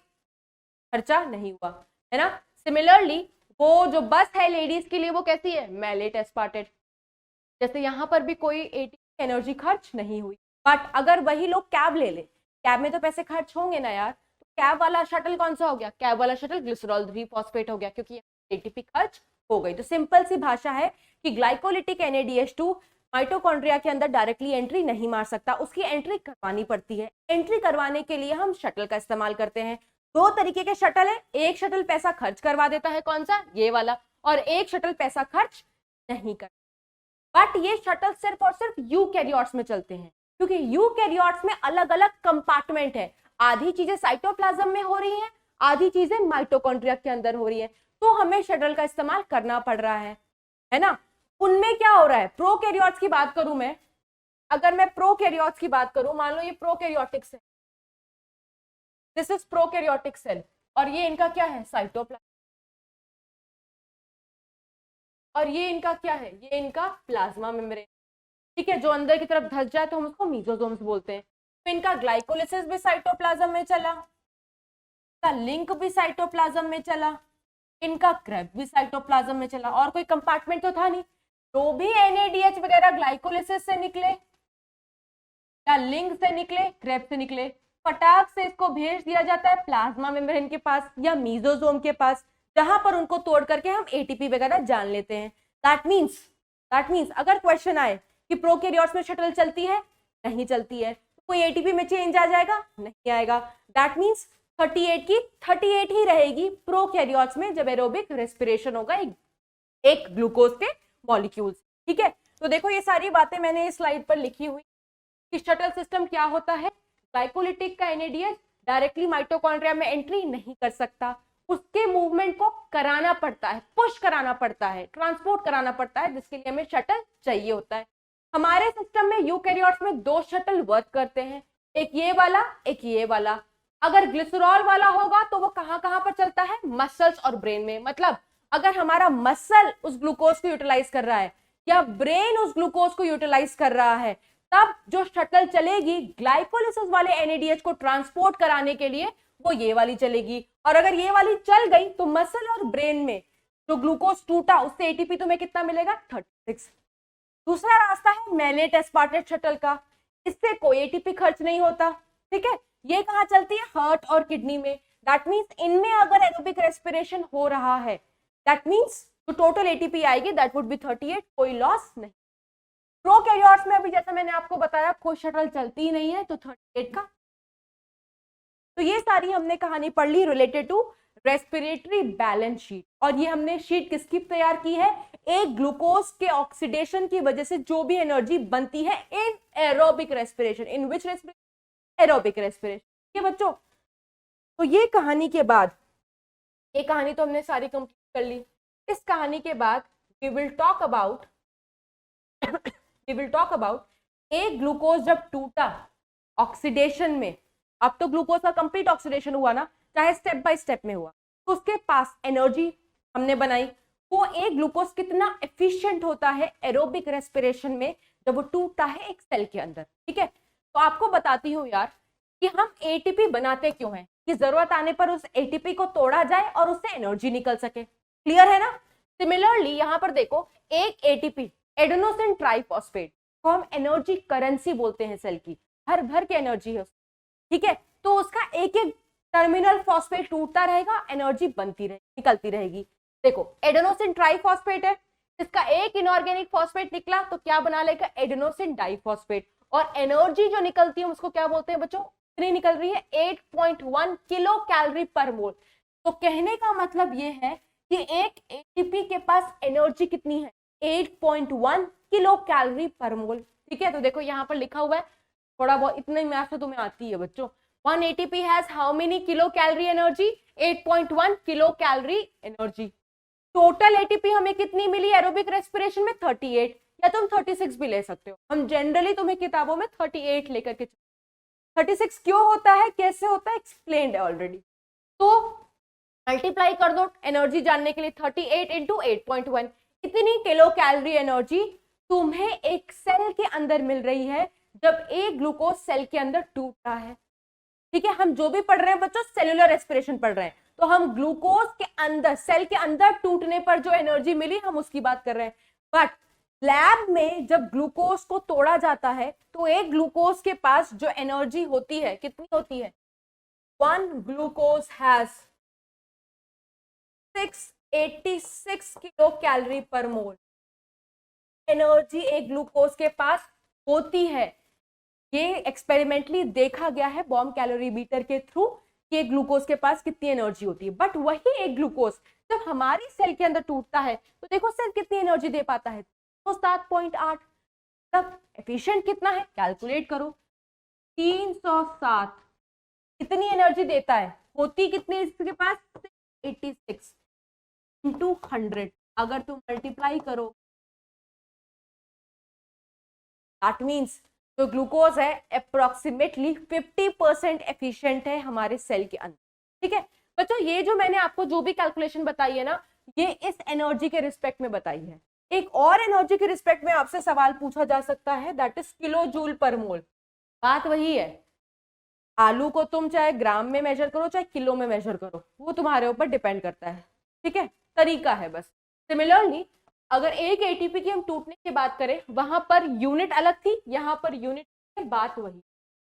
खर्चा नहीं हुआ, है ना। सिमिलरली वो जो बस है लेडीज के लिए वो कैसी है, मैलेट एस्पार्टेट, जैसे यहाँ पर भी कोई एटीपी एनर्जी खर्च नहीं हुई। बट अगर वही लोग कैब ले ले, कैब में तो पैसे खर्च होंगे ना यार, तो कैब वाला शटल कौन सा हो गया, कैब वाला शटल ग्लिसरॉल 3 फॉस्फेट हो गया, क्योंकि एटीपी खर्च हो गई। तो सिंपल सी भाषा है कि ग्लाइकोलिटिक NADH2 माइटोकॉन्ड्रिया के अंदर डायरेक्टली एंट्री नहीं मार सकता, उसकी एंट्री करवानी पड़ती है। एंट्री करवाने के लिए हम शटल का इस्तेमाल करते हैं। दो तरीके के शटल है, एक शटल पैसा खर्च करवा देता है, कौन सा, ये वाला, और एक शटल पैसा खर्च नहीं करता। बट ये शटल सिर्फ और सिर्फ यूकैरियोट्स में चलते हैं, क्योंकि यूकैरियोट्स में अलग अलग कंपार्टमेंट है, आधी चीजें साइटोप्लाज्म में हो रही हैं, आधी चीजें माइटोकॉन्ड्रिया के अंदर हो रही है, तो हमें शटल का इस्तेमाल करना पड़ रहा है ना। उनमें क्या हो रहा है, प्रोकैरियोट्स की बात करूं मैं, अगर मैं प्रोकैरियोट्स की बात करूं, मान लो ये prokaryotic cell, this is prokaryotic cell, और ये इनका क्या है, साइटोप्लाज्म, और ये इनका क्या है, ये इनका प्लाज्मा मेम्ब्रेन, ठीक है, जो अंदर की तरफ धस जाए तो हम उसको मीजोसोम्स बोलते हैं। तो इनका ग्लाइकोलिसिस भी साइटोप्लाज्म में चला, इनका लिंक भी साइटोप्लाज्म में चला, इनका क्रेब भी साइटोप्लाज्म में चला, और कोई कंपार्टमेंट तो था नहीं। जो भी NADH वगैरह ग्लाइकोलिसिस से निकले या लिंक से निकले, क्रेब से निकले, फटाक से इसको भेज दिया जाता है प्लाज्मा मेम्ब्रेन के पास या मीजोसोम के पास, जहां पर उनको तोड़ करके हम ATP वगैरह जान लेते हैं। दैट मीन्स अगर क्वेश्चन आए कि प्रोकैरियोट्स में शटल चलती है, नहीं चलती है, तो कोई ATP में चेंज आ जाएगा, नहीं आएगा। दैट मीन्स 38 की 38 ही रहेगी प्रोकैरियोट्स में जब एरोबिक रेस्पिरेशन होगा एक ग्लूकोज के मॉलिक्यूल्स, ठीक है। तो देखो ये सारी बातें मैंने इस स्लाइड पर लिखी हुई कि शटल सिस्टम क्या होता है। ग्लाइकोलिटिक का NADH डायरेक्टली माइटोकॉन्ड्रिया में एंट्री नहीं कर सकता, उसके मूवमेंट को कराना पड़ता है, पुश कराना पड़ता है, ट्रांसपोर्ट कराना पड़ता है, जिसके लिए हमें शटल चाहिए होता है। हमारे सिस्टम में यूकैरियोट्स में 2 शटल वर्क करते हैं, एक ये वाला, एक ये वाला। अगर ग्लिसरॉल वाला होगा तो वो कहां कहां पर चलता है, मसल्स और ब्रेन में। मतलब अगर हमारा मसल उस ग्लूकोज को यूटिलाइज कर रहा है या ब्रेन उस ग्लूकोज को यूटिलाइज कर रहा है, तब जो शटल चलेगी ग्लाइकोलिसिस वाले NADH को ट्रांसपोर्ट कराने के लिए, वो ये वाली चलेगी। और अगर ये वाली चल गई तो मसल और ब्रेन में जो ग्लूकोज टूटा उससे ATP तुम्हें कितना मिलेगा, 36। दूसरा रास्ता है मैलेट एस्पार्टेट शटल का, इससे कोई ATP खर्च नहीं होता, ठीक है। ये कहाँ चलती है, हार्ट और किडनी में। दैट मीन्स इनमें अगर एरोबिक रेस्पिरेशन हो रहा है, दैट मीन्स जो टोटल ATP आएगी दैट वुड बी 38, कोई लॉस नहीं। प्रोकैरियोट्स में अभी जैसा मैंने आपको बताया कोई शटल चलती ही नहीं है, तो 38 का। तो ये सारी हमने कहानी पढ़ ली related to respiratory balance sheet. और ये हमने शीट किसकी तैयार की है, एक ग्लूकोज के ऑक्सीडेशन की वजह से जो भी एनर्जी बनती है in aerobic respiration, in which respiration, aerobic respiration, ठीक है बच्चों। तो ये कहानी के बाद, ये कहानी तो हमने सारी कंप्लीट कर ली। इस कहानी के बाद वी विल टॉक अबाउट एक ग्लूकोज जब टूटा ऑक्सीडेशन में, अब तो ग्लूकोज का कंप्लीट ऑक्सीडेशन हुआ ना, चाहे स्टेप बाय स्टेप में हुआ, तो उसके पास एनर्जी हमने बनाई। वो एक ग्लूकोज कितना एफिशिएंट होता है एरोबिक रेस्पिरेशन में जब वो टूटता है एक सेल के अंदर, ठीक है। तो आपको बताती हूँ यार कि हम ATP बनाते क्यों हैं, कि जरूरत आने पर उस ATP को तोड़ा जाए और उससे एनर्जी निकल सके। क्लियर है ना। सिमिलरली यहाँ पर देखो, एक ATP एडेनोसिन ट्राइफॉस्फेट को हम एनर्जी करेंसी बोलते हैं, सेल की भर भर के एनर्जी है, ठीक है। तो उसका एक एक टर्मिनल फॉस्फेट टूटता रहेगा, एनर्जी बनती रहेगी, निकलती रहेगी। देखो एडेनोसिन ट्राइफॉस्फेट है, इसका एक इनऑर्गेनिक फॉस्फेट निकला तो क्या बना लेगा, एडेनोसिन डाइफॉस्फेट, और एनर्जी जो निकलती है उसको क्या बोलते हैं बच्चों, कितनी निकल रही है, 8.1 किलो कैलोरी पर मोल। तो कहने का मतलब ये है कि एक ATP के पास एनर्जी कितनी है, 8.1 किलो कैलोरी पर मोल, ठीक है। तो देखो यहाँ पर लिखा हुआ है, थोड़ा बहुत इतनी मैथ तो तुम्हें आती है बच्चों। 1 ATP has how many kilo calorie energy, 8.1 kilo calorie energy. Total ATP हमें कितनी मिली एरोबिक रेस्पिरेशन में, 38, या तुम 36 भी ले सकते हो। हम जनरली तुम्हें किताबों में 38 लेकर के, 36 क्यों होता है, कैसे होता है, एक्सप्लेन्ड है ऑलरेडी। तो मल्टीप्लाई कर दो एनर्जी जानने के लिए 38 इंटू 8.1, इतनी किलो कैलोरी एनर्जी तुम्हें एक सेल के अंदर मिल रही है जब एक ग्लूकोज सेल के अंदर टूट रहा है। ठीक है, हम जो भी पढ़ रहे हैं बच्चों सेलुलर रेस्पिरेशन पढ़ रहे हैं, तो हम ग्लूकोज के अंदर सेल के अंदर टूटने पर जो एनर्जी मिली हम उसकी बात कर रहे हैं। बट लैब में जब ग्लूकोज को तोड़ा जाता है तो एक ग्लूकोज के पास जो एनर्जी होती है कितनी होती है, 1 ग्लूकोज हैज 686 किलो कैलोरी पर मोल एनर्जी एक ग्लूकोज के पास होती है। ये एक्सपेरिमेंटली देखा गया है बॉम्ब कैलोरी मीटर के थ्रू कि ग्लूकोज के पास कितनी एनर्जी होती है। बट वही एक ग्लूकोज जब हमारी सेल के अंदर टूटता है तो देखो सेल कितनी एनर्जी दे पाता है, तो 7.8। तब एफिशिएंट कितना है, कैलकुलेट करो, 307 कितनी एनर्जी देता है, होती कितनी इसके पास, 86 इंटू 100। अगर तुम मल्टीप्लाई करो दैट मीन्स जो ग्लूकोज है अप्रोक्सीमेटली 50% एफिशिएंट है हमारे सेल के अंदर। ठीक है बच्चों, ये जो मैंने आपको जो भी कैलकुलेशन बताई है ना, ये इस एनर्जी के रिस्पेक्ट में बताई है। एक और एनर्जी के रिस्पेक्ट में आपसे सवाल पूछा जा सकता है, दैट इज किलो जूल पर मोल। बात वही है, आलू को तुम चाहे ग्राम में मेजर करो चाहे किलो में मेजर करो, वो तुम्हारे ऊपर डिपेंड करता है। ठीक है, तरीका है बस। सिमिलरली अगर एक एटीपी की हम टूटने की बात करें, वहां पर यूनिट अलग थी, यहाँ पर यूनिट बात वही,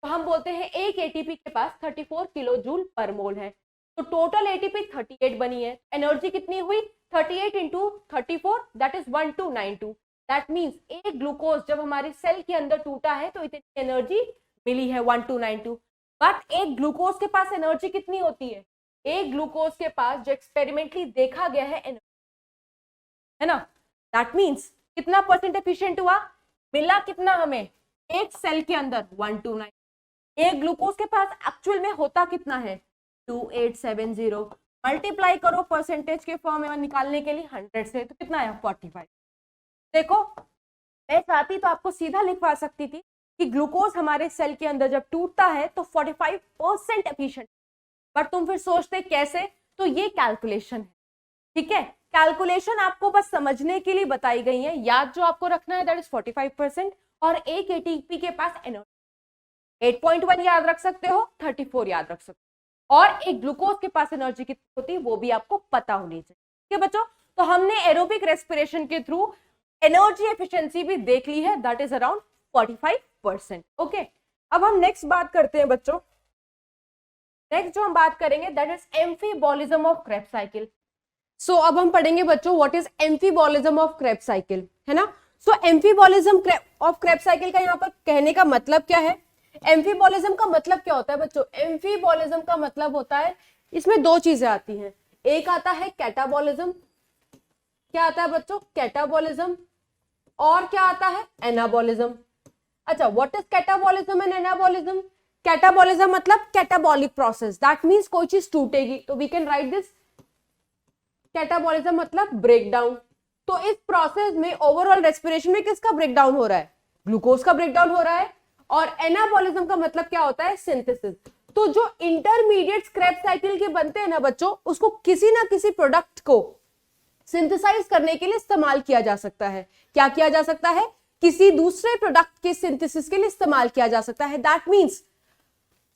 तो हम बोलते हैं एक एटीपी के पास 34 किलो जूल पर मोल है। तो टोटल एटीपी 38 बनी है, एनर्जी कितनी हुई, 38 into 34 that is 1292। That means एक ग्लूकोज जब हमारे सेल के अंदर टूटा है तो इतनी एनर्जी मिली है 1292। बट एक ग्लूकोज के पास एनर्जी कितनी होती है, एक ग्लूकोज के पास जो एक्सपेरिमेंटली देखा गया है ना, दैट मीन्स कितना परसेंट एफिशिएंट हुआ, मिला कितना हमें एक सेल के अंदर 129। एक ग्लूकोज के पास एक्चुअल में होता कितना है 2870। मल्टीप्लाई करो परसेंटेज के फॉर्म में निकालने के लिए 100 से, तो कितना है 45। देखो मैं चाहती तो आपको सीधा लिखवा सकती थी कि ग्लूकोज हमारे सेल के अंदर जब टूटता है तो 45% एफिशिएंट, बट तुम फिर सोचते कैसे, तो ये कैलकुलेशन है। ठीक है, कैलकुलेशन आपको बस समझने के लिए बताई गई है, याद जो आपको रखना है दैट इज 45%। और एक एटीपी के पास एनर्जी 8.1 याद रख सकते हो, 34 याद रख सकते हो, और एक ग्लूकोज के पास एनर्जी कितनी होती है वो भी आपको पता होनी चाहिए। ठीक है बच्चों, तो हमने एरोबिक रेस्पिरेशन के थ्रू एनर्जी एफिशिएंसी भी देख ली है, दैट इज अराउंड 45%। ओके, अब हम नेक्स्ट बात करते हैं बच्चों। नेक्स्ट जो हम बात करेंगे that is amphibolism of Krebs cycle. So अब हम पढ़ेंगे बच्चों what is amphibolism of Krebs cycle, है ना। So amphibolism of Krebs cycle का यहाँ पर कहने का मतलब क्या है, एम्फीबॉलिज्म का मतलब क्या होता है बच्चों, एम्फीबॉलिज्म का मतलब होता है इसमें दो चीजें आती हैं, एक आता है कैटाबॉलिज्म, क्या आता है बच्चों कैटाबॉलिज्म, और क्या आता है एनाबॉलिज्म। अच्छा, what is catabolism and anabolism, catabolism मतलब कैटाबॉलिक प्रोसेस, दैट मींस कोई चीज टूटेगी, तो we can write this catabolism मतलब ब्रेकडाउन। तो इस प्रोसेस में ओवरऑल रेस्पिरेशन में किसका ब्रेकडाउन हो रहा है, ग्लूकोज का ब्रेकडाउन हो रहा है। और एनाबॉलिज्म का मतलब क्या होता है, सिंथेसिस। तो जो इंटरमीडिएट क्रेब्स साइकिल के बनते हैं ना बच्चों, उसको किसी ना किसी प्रोडक्ट को सिंथेसाइज करने के लिए इस्तेमाल किया जा सकता है। क्या किया जा सकता है, किसी दूसरे प्रोडक्ट के सिंथेसिस के लिए इस्तेमाल किया जा सकता है। दैट मींस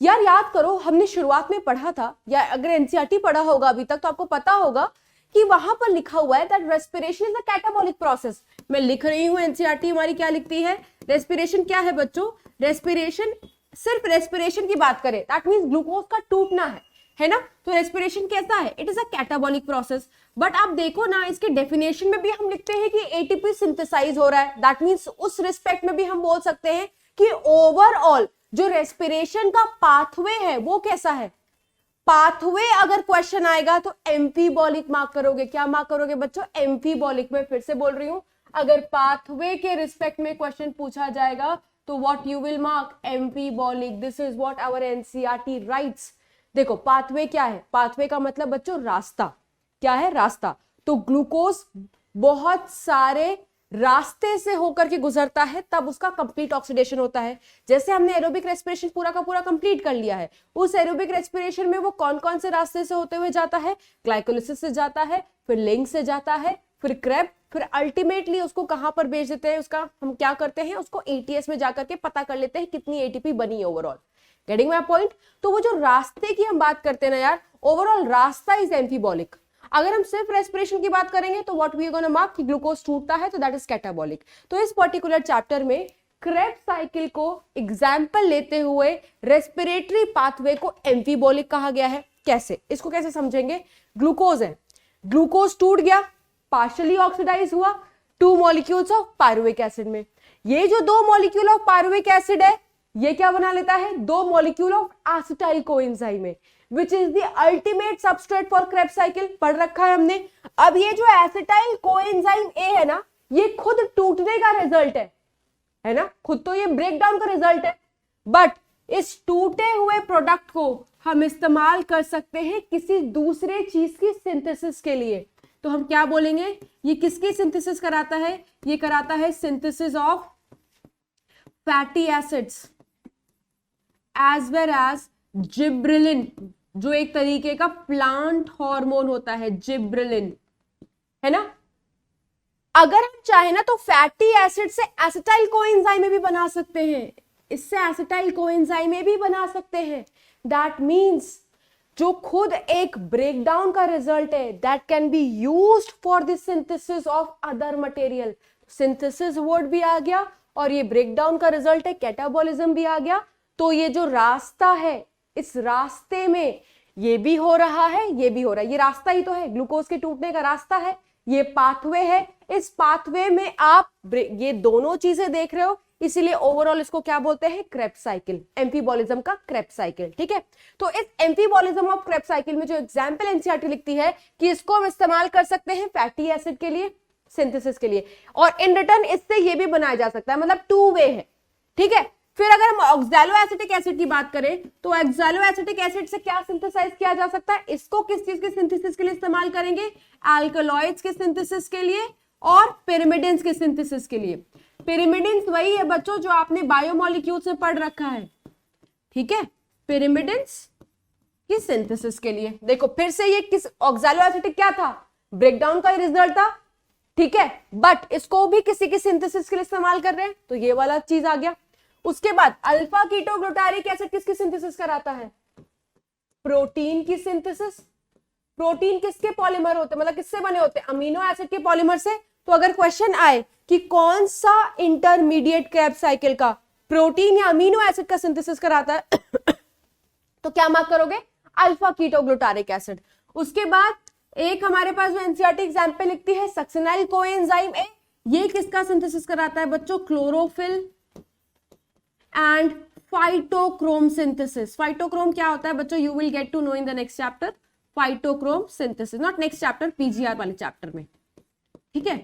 यार याद करो, हमने शुरुआत में पढ़ा था, या अगर एनसीईआरटी पढ़ा होगा अभी तक तो आपको पता होगा कि वहां पर लिखा हुआ है that respiration is a catabolic process. मैं लिख रही हूं, एनसीईआरटी हमारी क्या लिखती है, रेस्पिरेशन क्या है बच्चों, रेस्पिरेशन सिर्फ रेस्पिरेशन की बात करें दैट मींस ग्लूकोज का टूटना है ना। तो रेस्पिरेशन कैसा है, it is a catabolic process. But आप देखो ना, इसके डेफिनेशन में भी हम लिखते हैं कि एटीपी सिंथेसाइज हो रहा है, दैट मींस उस रिस्पेक्ट में भी हम बोल सकते हैं कि ओवरऑल जो रेस्पिरेशन का पाथवे है वो कैसा है। पाथवे अगर क्वेश्चन आएगा तो एम्फीबॉलिक मार्क करोगे, क्या मार्क करोगे बच्चों, एम्फीबॉलिक। में फिर से बोल रही हूं, अगर पाथवे के रिस्पेक्ट में क्वेश्चन पूछा जाएगा तो what you will mark, amphibolic. This is what our NCERT writes. देखो पाथवे क्या है, पाथवे का मतलब बच्चों रास्ता, क्या है, रास्ता। तो ग्लूकोज बहुत सारे रास्ते से होकर के गुजरता है तब उसका कंप्लीट ऑक्सीडेशन होता है। जैसे हमने एरोबिक रेस्पिरेशन पूरा का पूरा कंप्लीट कर लिया है, उस एरोबिक रेस्पिरेशन में वो कौन कौन से रास्ते से होते हुए जाता है, ग्लाइकोलिसिस से जाता है, फिर लिंग से जाता है, फिर क्रेब, फिर अल्टीमेटली उसको कहां पर भेज देते हैं, उसका हम क्या करते हैं, उसको एटीएस में जाकर के पता कर लेते हैं कितनी एटीपी बनी है ओवरऑल। Getting my point? तो वो जो रास्ते की हम बात करते हैं ना यार, ओवरऑल रास्ता इज एम्फीबॉलिक। अगर हम सिर्फ रेस्पिरेशन की बात करेंगे तो what we are gonna mark कि ग्लूकोज टूटता है तो दैट इज कैटाबॉलिक। तो इस पर्टिकुलर चैप्टर में क्रेब्स साइकिल को एग्जाम्पल लेते हुए रेस्पिरेटरी पाथवे को एम्फीबॉलिक कहा गया है। कैसे, इसको कैसे समझेंगे? ग्लूकोज है, ग्लूकोज टूट गया, पार्शियली ऑक्सीडाइज हुआ 2 मॉलिक्यूल्स ऑफ पायरुविक एसिड में। ये जो 2 मॉलिक्यूल ऑफ पायरुविक एसिड है ये क्या बना लेता है, 2 मॉलिक्यूल ऑफ एसिटाइल कोएंजाइम में, which is the ultimate substrate for Krebs cycle। पढ़ रखा है हमने। अब ये जो एसिटाइल कोएंजाइम ए है ना, ये खुद टूटने का रिजल्ट है ना, खुद तो ये ब्रेकडाउन का रिजल्ट है, बट इस टूटे हुए प्रोडक्ट को हम इस्तेमाल कर सकते हैं किसी दूसरे चीज की सिंथेसिस के लिए। तो हम क्या बोलेंगे, ये किसकी सिंथेसिस कराता है, ये कराता है synthesis of fatty acids as well as gibberellin, जो एक तरीके का प्लांट हार्मोन होता है, जिब्रेलिन, है ना। अगर हम चाहे ना तो फैटी एसिड से एसिटाइल कोएंजाइम में भी बना सकते हैं, इससे एसिटाइल कोएंजाइम में भी बना सकते हैं। दैट मींस जो खुद एक ब्रेकडाउन का रिजल्ट है, that can be used for the synthesis of other material. Synthesis word भी आ गया और ये ब्रेकडाउन का रिजल्ट है, कैटाबॉलिज्म भी आ गया। तो ये जो रास्ता है, इस रास्ते में ये भी हो रहा है, ये भी हो रहा है, ये रास्ता ही तो है, ग्लूकोज के टूटने का रास्ता है, ये पाथवे है। इस पाथवे में आप ये दोनों चीजें देख रहे हो, इसीलिए ओवरऑल इसको क्या बोलते हैं, क्रेब्स साइकिल, एम्फीबॉलिज्म का क्रेब्स साइकिल। ठीक है, तो इस एम्फीबॉलिज्म ऑफ क्रेब्स साइकिल में जो एग्जांपल एनसीईआरटी लिखती है कि इसको हम इस्तेमाल कर सकते हैं फैटी एसिड के लिए, सिंथेसिस के लिए, और इन रिटर्न इससे ये भी बनाया जा सकता है, मतलब 2 वे है। ठीक है, फिर अगर हम ऑक्सैलोएसिटिक एसिड की बात करें तो ऑक्सैलोएसिटिक एसिड से क्या सिंथेसाइज किया जा सकता है, इसको किस चीज के सिंथेसिस के लिए इस्तेमाल करेंगे, अल्कलॉइड्स के सिंथेसिस के लिए और पिरिमिडिन्स के सिंथेसिस के लिए। पिरिमिडिन्स वही है बच्चों जो आपने बायोमोलिक्यूल्स में पढ़ रखा है। ठीक है, पिरिमिडिन्स की सिंथेसिस के लिए। देखो फिर से ये किस, ऑक्सैलोएसिटिक क्या था, ब्रेकडाउन का रिजल्ट था। ठीक है, बट इसको भी किसी की सिंथेसिस के लिए इस्तेमाल कर रहे हैं, तो ये वाला चीज आ गया। उसके बाद अल्फा कीटोग्लूटारिक एसिड किसकी सिंथेसिस कराता है, प्रोटीन की सिंथेसिस। प्रोटीन किसके पॉलीमर होते हैं, मतलब किससे बने होते हैं, अमीनो एसिड के पॉलीमर से। तो अगर क्वेश्चन आए कि कौन सा इंटरमीडिएट क्रेब्स साइकिल का प्रोटीन या अमीनो एसिड का सिंथेसिस कराता है तो क्या मार्क करोगे, अल्फा कीटोग्लूटारिक एसिड। उसके बाद एक हमारे पास जो एनसीईआरटी एग्जांपल लिखती है सक्सिनाइल कोएंजाइम ए, ये किसका सिंथेसिस कराता है बच्चों, chlorophyll and phytochrome synthesis. Phytochrome क्या होता है बच्चों, you will get to know in the next chapter, phytochrome synthesis, not next chapter, PGR वाले चैप्टर में। ठीक है,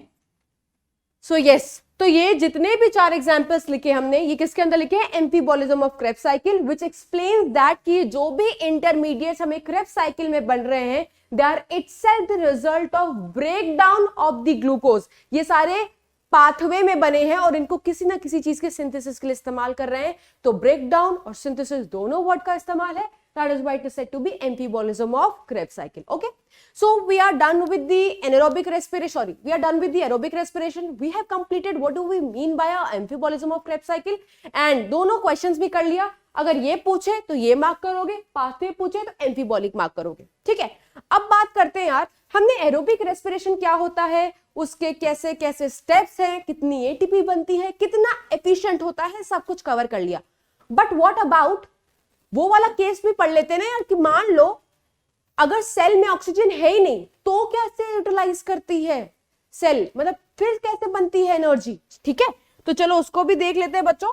सो यस, तो ये जितने भी 4 एग्जांपल्स लिखे हमने, ये किसके अंदर लिखे हैं, amphibolism of Krebs cycle, which explains that कि जो भी इंटरमीडिएट्स हमें क्रेब्स साइकिल में बन रहे हैं, they are itself the result of breakdown of the glucose. ये सारे पाथवे में बने हैं और इनको किसी ना किसी चीज के सिंथेसिस के लिए इस्तेमाल कर रहे हैं। तो ब्रेकडाउन और सिंथेसिस दोनों वर्ड का इस्तेमाल है। That is why it is said to be emphysema of Krebs cycle. Okay, so we are done with the anaerobic respiration. Sorry, we are done with the aerobic respiration. We have completed what do we mean by a emphysema of Krebs cycle. And दोनों questions भी कर लिया। अगर ये पूछे तो ये mark करोगे, पाथवे पूछे तो एम्फीबॉलिक मार्क करोगे। ठीक है, अब बात करते हैं यार, हमने एरोबिक रेस्पिरेशन क्या होता है, उसके कैसे कैसे स्टेप्स हैं, कितनी एटीपी बनती है, कितना एफिशिएंट होता है, सब कुछ कवर कर लिया। बट व्हाट अबाउट वो वाला केस भी पढ़ लेते ना यार कि मान लो अगर सेल में ऑक्सीजन है ही नहीं तो कैसे यूटिलाइज करती है सेल, मतलब फिर कैसे बनती है एनर्जी। ठीक है, तो चलो उसको भी देख लेते हैं बच्चों।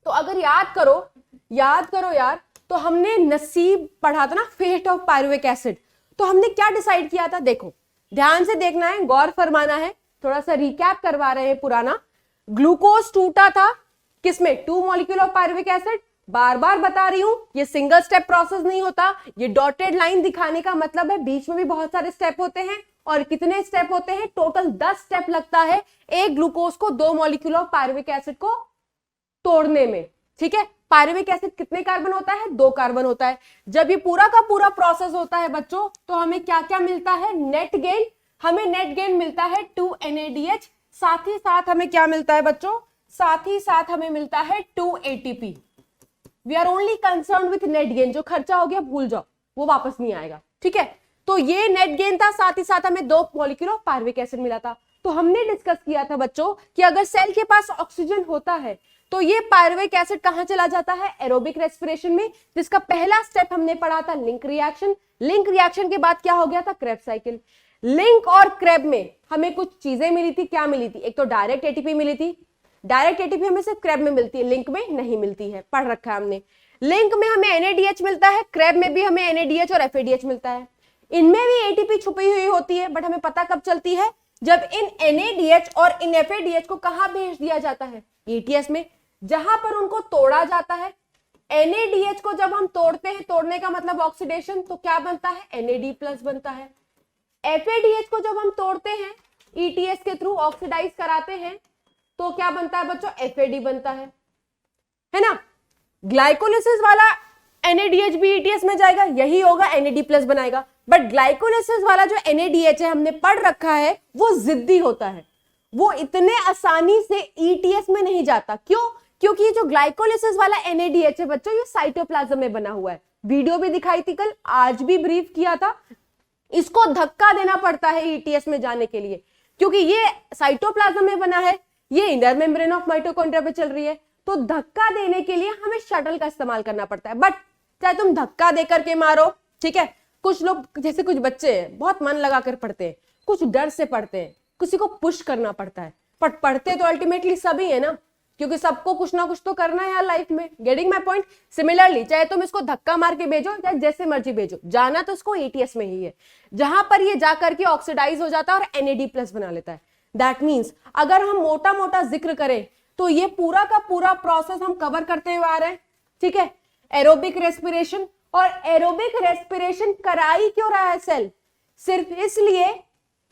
तो अगर याद करो यार, तो हमने नसीब पढ़ा था ना, फेट ऑफ पायरुविक एसिड। तो हमने क्या डिसाइड किया था, देखो ध्यान से देखना है, गौर फरमाना है, थोड़ा सा रिकैप करवा रहे हैं पुराना। ग्लूकोज टूटा था किसमें, 2 मॉलिक्यूल ऑफ पायरुविक एसिड। बार बार बता रही हूं, ये सिंगल स्टेप प्रोसेस नहीं होता, ये डॉटेड लाइन दिखाने का मतलब है बीच में भी बहुत सारे स्टेप होते हैं और कितने स्टेप होते हैं? टोटल 10 स्टेप लगता है एक ग्लूकोज को 2 मॉलिक्यूल ऑफ पायरुविक एसिड को तोड़ने में। ठीक है, पायरुविक एसिड कितने कार्बन होता है? 2 कार्बन होता है। जब ये पूरा का पूरा प्रोसेस होता है बच्चों, तो हमें क्या क्या मिलता है? Net gain. हमें नेट गेन मिलता है 2 NADH। साथ ही साथ हमें क्या मिलता है बच्चों? साथ ही साथ हमें मिलता है 2 ATP। We are only concern with net gain. जो खर्चा हो गया भूल जाओ, वो वापस नहीं आएगा। ठीक है, तो ये नेट गेन था। साथ ही साथ हमें 2 मॉलिक्यूल ऑफ पायरुविक एसिड मिला था। तो हमने डिस्कस किया था बच्चों कि अगर सेल के पास ऑक्सीजन होता है तो ये पायरुविक एसिड कहां चला जाता है? एरोबिक रेस्पिरेशन में, जिसका पहला स्टेप हमने पढ़ा था लिंक रिएक्शन। लिंक रिएक्शन के बाद क्या हो गया था? Krebs cycle. लिंक और क्रेब में हमें कुछ चीजें मिली थी। क्या मिली थी? एक तो डायरेक्ट एटीपी मिली थी। डायरेक्ट एटीपी हमें सिर्फ क्रेब में मिलती है, लिंक में नहीं मिलती है, पढ़ रखा है हमने। लिंक में हमें NADH मिलता है, क्रेब में भी हमें NADH और FADH मिलता है। इनमें भी एटीपी छुपी हुई होती है, बट हमें पता कब चलती है? जब इन NADH और इन FADH को कहां भेज दिया जाता है? ETS में, जहां पर उनको तोड़ा जाता है। NADH को जब हम तोड़ते हैं, तोड़ने का मतलब ऑक्सीडेशन, तो क्या बनता है? NAD+ बनता है। FADH को जब हम तोड़ते हैं, ETS के थ्रू ऑक्सीडाइज कराते हैं, तो क्या बनता है बच्चों? FAD बनता है ना। ग्लाइकोलिसिस वाला NADH भी ETS में जाएगा, यही होगा, NAD+ बनाएगा। बट ग्लाइकोलिसिस वाला जो NADH है, हमने पढ़ रखा है, वो जिद्दी होता है, वो इतने आसानी से ETS में नहीं जाता। क्यों? क्योंकि ये जो ग्लाइकोलिसिस वाला NADH है बच्चों, ये साइटोप्लाज्म में बना हुआ है। वीडियो भी दिखाई थी कल, आज भी ब्रीफ किया था। इसको धक्का देना पड़ता है ETS में जाने के लिए, क्योंकि ये साइटोप्लाज्म में बना है, ये इनर मेम्ब्रेन ऑफ माइटोकॉन्ड्रिया पे चल रही है। तो धक्का देने के लिए हमें शटल का इस्तेमाल करना पड़ता है। बट चाहे तुम धक्का देकर के मारो, ठीक है, कुछ लोग जैसे कुछ बच्चे हैं बहुत मन लगा कर पढ़ते हैं, कुछ डर से पढ़ते हैं, किसी को पुश करना पड़ता है, पर पढ़ते तो अल्टीमेटली सभी है ना, क्योंकि सबको कुछ ना कुछ तो करना है यार लाइफ में। Getting my point? सिमिलरली चाहे तुम इसको धक्का मार के भेजो या जैसे मर्जी भेजो, जाना तो इसको ETS में ही है, जहां पर ये जाकर के ऑक्सीडाइज हो जाता है और NAD+ बना लेता है। दैट मीन्स अगर हम मोटा मोटा जिक्र करें तो ये पूरा का पूरा प्रोसेस हम कवर करते हुए आ रहे हैं। ठीक है, एरोबिक रेस्पिरेशन। और एरोबिक रेस्पिरेशन कराई क्यों रहा है सेल? सिर्फ इसलिए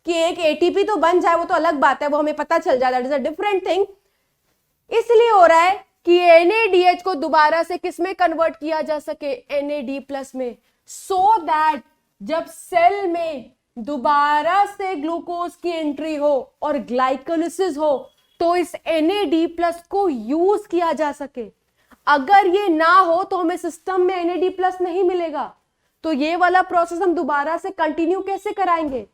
कि एक ATP तो बन जाए, वो तो अलग बात है, वो हमें पता चल जाए, that is a different thing. इसलिए हो रहा है कि NADH को दोबारा से किस में कन्वर्ट किया जा सके? NAD+ में, सो दैट जब सेल में दोबारा से ग्लूकोज की एंट्री हो और ग्लाइकोलिसिस हो तो इस NAD+ को यूज किया जा सके। अगर ये ना हो तो हमें सिस्टम में NAD+ नहीं मिलेगा। तो ये वाला प्रोसेस हम दोबारा से कंटिन्यू कैसे कराएंगे?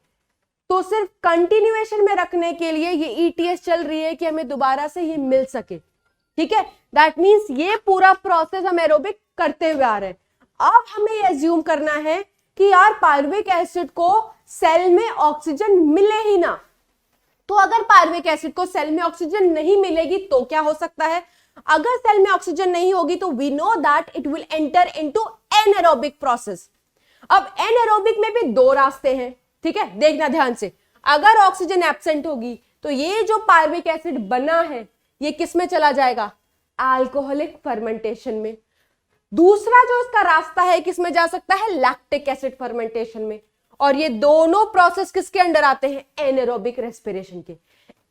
तो सिर्फ कंटिन्यूएशन में रखने के लिए ये ETS चल रही है कि हमें दोबारा से ये मिल सके। ठीक है, दैट मीन्स ये पूरा प्रोसेस हम एरोबिक करते हुए आ रहे हैं। अब हमें ये एज्यूम करना है कि यार पायरुविक एसिड को सेल में ऑक्सीजन मिले ही ना। तो अगर पायरुविक एसिड को सेल में ऑक्सीजन नहीं मिलेगी तो क्या हो सकता है? अगर सेल में ऑक्सीजन नहीं होगी तो we know that it will enter into anaerobic process. अब एनारोबिक में भी 2 रास्ते हैं। ठीक है, देखना ध्यान से। अगर ऑक्सीजन एब्सेंट होगी तो ये जो पायरुविक एसिड बना है ये किस में चला जाएगा? अल्कोहलिक फर्मेंटेशन में। दूसरा जो इसका रास्ता है किस में जा सकता है? लैक्टिक एसिड फर्मेंटेशन में। और ये दोनों प्रोसेस किसके अंडर आते हैं? एनारोबिक रेस्पिरेशन के।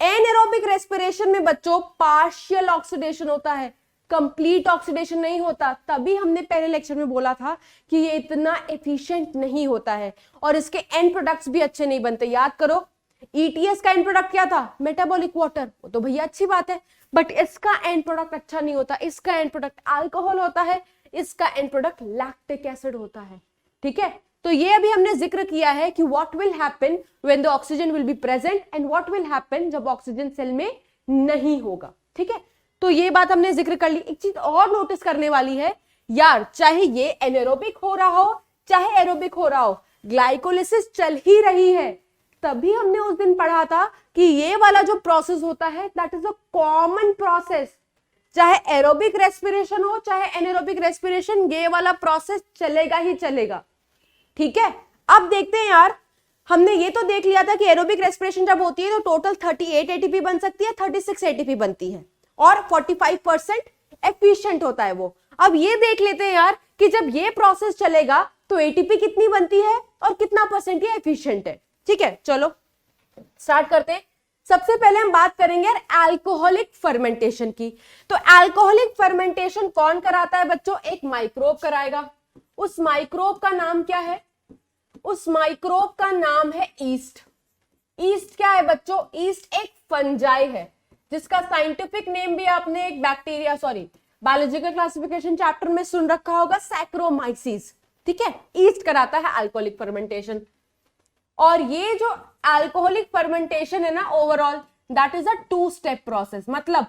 एनारोबिक रेस्पिरेशन में बच्चों पार्शियल ऑक्सीडेशन होता है, कंप्लीट ऑक्सीडेशन नहीं होता। तभी हमने पहले लेक्चर में बोला था कि ये इतना एफिशिएंट नहीं होता है और इसके एंड प्रोडक्ट्स भी अच्छे नहीं बनते। याद करो, ETS का एंड प्रोडक्ट क्या था? Metabolic water. वो तो भैया अच्छी बात है, बट इसका एंड प्रोडक्ट अच्छा नहीं होता। इसका एंड प्रोडक्ट अल्कोहल होता है, इसका एंड प्रोडक्ट लैक्टिक एसिड होता है। ठीक है, तो ये अभी हमने जिक्र किया है कि what will happen when the oxygen will be present and what will happen जब ऑक्सीजन सेल में नहीं होगा। ठीक है, तो ये बात हमने जिक्र कर ली। एक चीज और नोटिस करने वाली है यार, चाहे ये एनारोबिक हो रहा हो चाहे एरोबिक हो रहा हो, ग्लाइकोलिसिस चल ही रही है। तभी हमने उस दिन पढ़ा था कि ये वाला जो प्रोसेस होता है that is a common process. चाहे एरोबिक रेस्पिरेशन हो चाहे एनारोबिक रेस्पिरेशन, ये वाला प्रोसेस चलेगा ही चलेगा। ठीक है, अब देखते हैं यार, हमने ये तो देख लिया था कि एरोबिक रेस्पिरेशन जब होती है तो टोटल 38 ATP बन सकती है, 36 ATP बनती है और 45% एफिशिएंट होता है वो। अब ये देख लेते हैं यार कि जब ये प्रोसेस चलेगा तो ATP कितनी बनती है और कितना परसेंट ये एफिशिएंट है। ठीक है, चलो स्टार्ट करते हैं। सबसे पहले हम बात करेंगे अल्कोहलिक फर्मेंटेशन की। तो अल्कोहलिक फर्मेंटेशन कौन कराता है बच्चों? एक माइक्रोब कराएगा। उस माइक्रोब का नाम क्या है? उस माइक्रोब का नाम है ईस्ट। ईस्ट क्या है बच्चों? ईस्ट एक फंजाई है जिसका साइंटिफिक नेम भी आपने एक बैक्टीरिया बायोलॉजिकल क्लासिफिकेशन चैप्टर में सुन रखा होगा, सैक्रोमाइसीस। ठीक है, ईस्ट कराता है अल्कोहलिक फर्मेंटेशन। और ये जो अल्कोहलिक फर्मेंटेशन है ना, overall that is a 2 step process. मतलब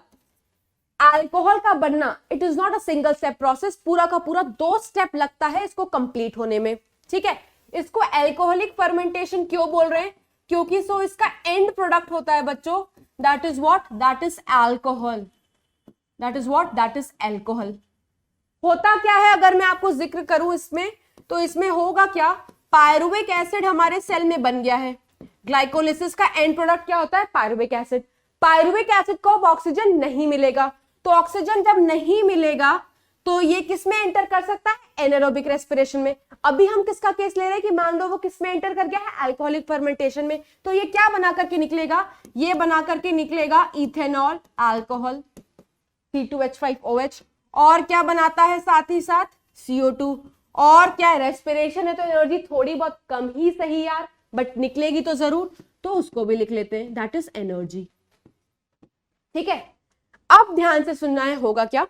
अल्कोहल का बनना it is not a single step process, पूरा का पूरा 2 स्टेप लगता है इसको कंप्लीट होने में। ठीक है, इसको अल्कोहलिक फर्मेंटेशन क्यों बोल रहे हैं? क्योंकि इसका एंड प्रोडक्ट होता है बच्चों, that is what? That is alcohol. That is what? That is alcohol. होता क्या है अगर मैं आपको जिक्र करूं इसमें, तो इसमें होगा क्या? पायरुविक एसिड हमारे सेल में बन गया है। ग्लाइकोलिसिस का एंड प्रोडक्ट क्या होता है? Pyruvic acid. पायरुविक एसिड को अब ऑक्सीजन नहीं मिलेगा, तो ऑक्सीजन जब नहीं मिलेगा तो ये किस में एंटर कर सकता है? एनारोबिक रेस्पिरेशन में। अभी हम किसका केस ले रहे हैं कि मान लो वो किस में एंटर कर गया है? अल्कोहलिक फर्मेंटेशन में। तो ये क्या बना करके निकलेगा? ये बना करके निकलेगा इथेनॉल, अल्कोहल, C2H5OH। और क्या बनाता है साथ ही साथ? CO2। और क्या है? रेस्पिरेशन है तो एनर्जी थोड़ी बहुत कम ही सही यार, बट निकलेगी तो जरूर, तो उसको भी लिख लेते हैं, दैट इज एनर्जी। ठीक है, अब ध्यान से सुनना है, होगा क्या?